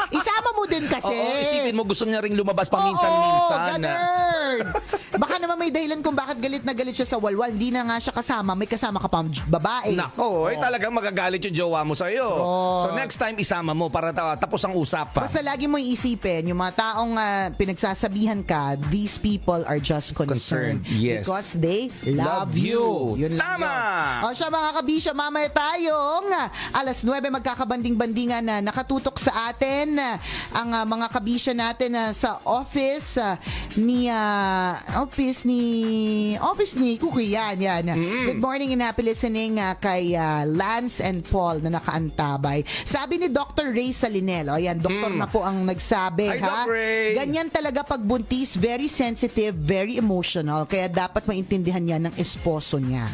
Isama mo din kasi. Oo, isipin mo gusto niya ring lumabas Oo, paminsan-minsan. ganun. Baka naman may dahilan kung bakit galit na galit siya sa walwal. Hindi na nga siya kasama. May kasama ka pang babae. Nako, talagang magagalit yung jowa mo sa'yo. So next time isama mo para tapos ang usapan. Basta lagi mo iisipin, yung mga taong pinagsasabihan ka, these people are just concerned. Yes. Because they love you. Yun lang Tama. yun. O siya mga kabisya, mamaya tayong alas 9 magkakabanding-bandingan na nakatutok sa atin ang mga kabisya natin sa office ni Cookie. Yan. Good morning and happy listening kay Lance and Paul na nakaantabay. Sabi ni Dr. Ray Salinel, yan, doktor na po ang nagsabi. Hi, Doc Ray. Ganyan talaga pag buntis, very sensitive, very emotional, kaya dapat maintindihan niya ng esposo niya.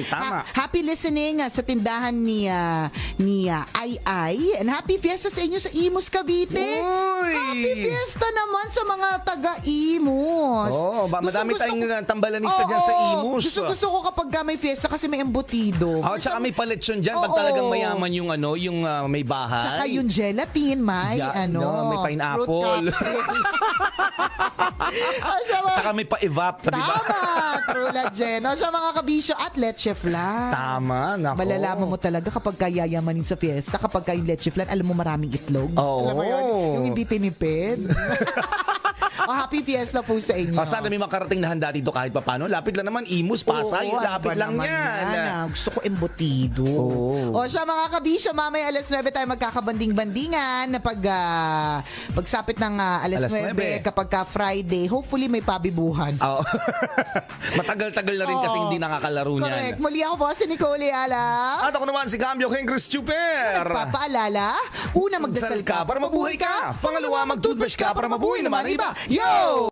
Tama. Happy listening sa tindahan ni Ai and happy fiesta sa inyo sa Imus, Cavite. Uy! Happy fiesta naman sa mga taga-Imus. Madami tayong tambalanista dyan sa Imus. Gusto ko kapag may fiesta kasi may embutido. Tsaka may paletsyon dyan pag Oo. talagang mayaman yung yung may bahay. Tsaka yung gelatin, may may pineapple. fruit cocktail. Tsaka may pa-evap, di ba? Tama, true legend. Siya mga kabisyo at leche flan. Tama, nako. Malalaman mo talaga kapag kayayamanin sa fiesta, kapag kayo leche flan, alam mo maraming itlog. Oo. Alam mo yun? Yung hindi tinipid. Happy fiesta po sa inyo. Sana may makarating na handa dito kahit papano. Lapit lang naman, Imus, Pasay. Oo, lapit ano lang ba yan. naman Gusto ko embutido. Siya mga kabisyo, mamaya alas 9 tayo magkakabanding-bandingan na pagsapit ng alas 9 kapag ka Friday, hopefully may pabibuhan. Oo. Matagal-tagal na rin kasi hindi nakakalaro niyan. Correct. Muli ako po si Nicole Ala. At ako naman si Cambio King Chris Chuper. Papaalala, una magdasal ka para mabuhay ka. Pangalawa, mag-toothbrush ka para mabuhay naman iba. Yo!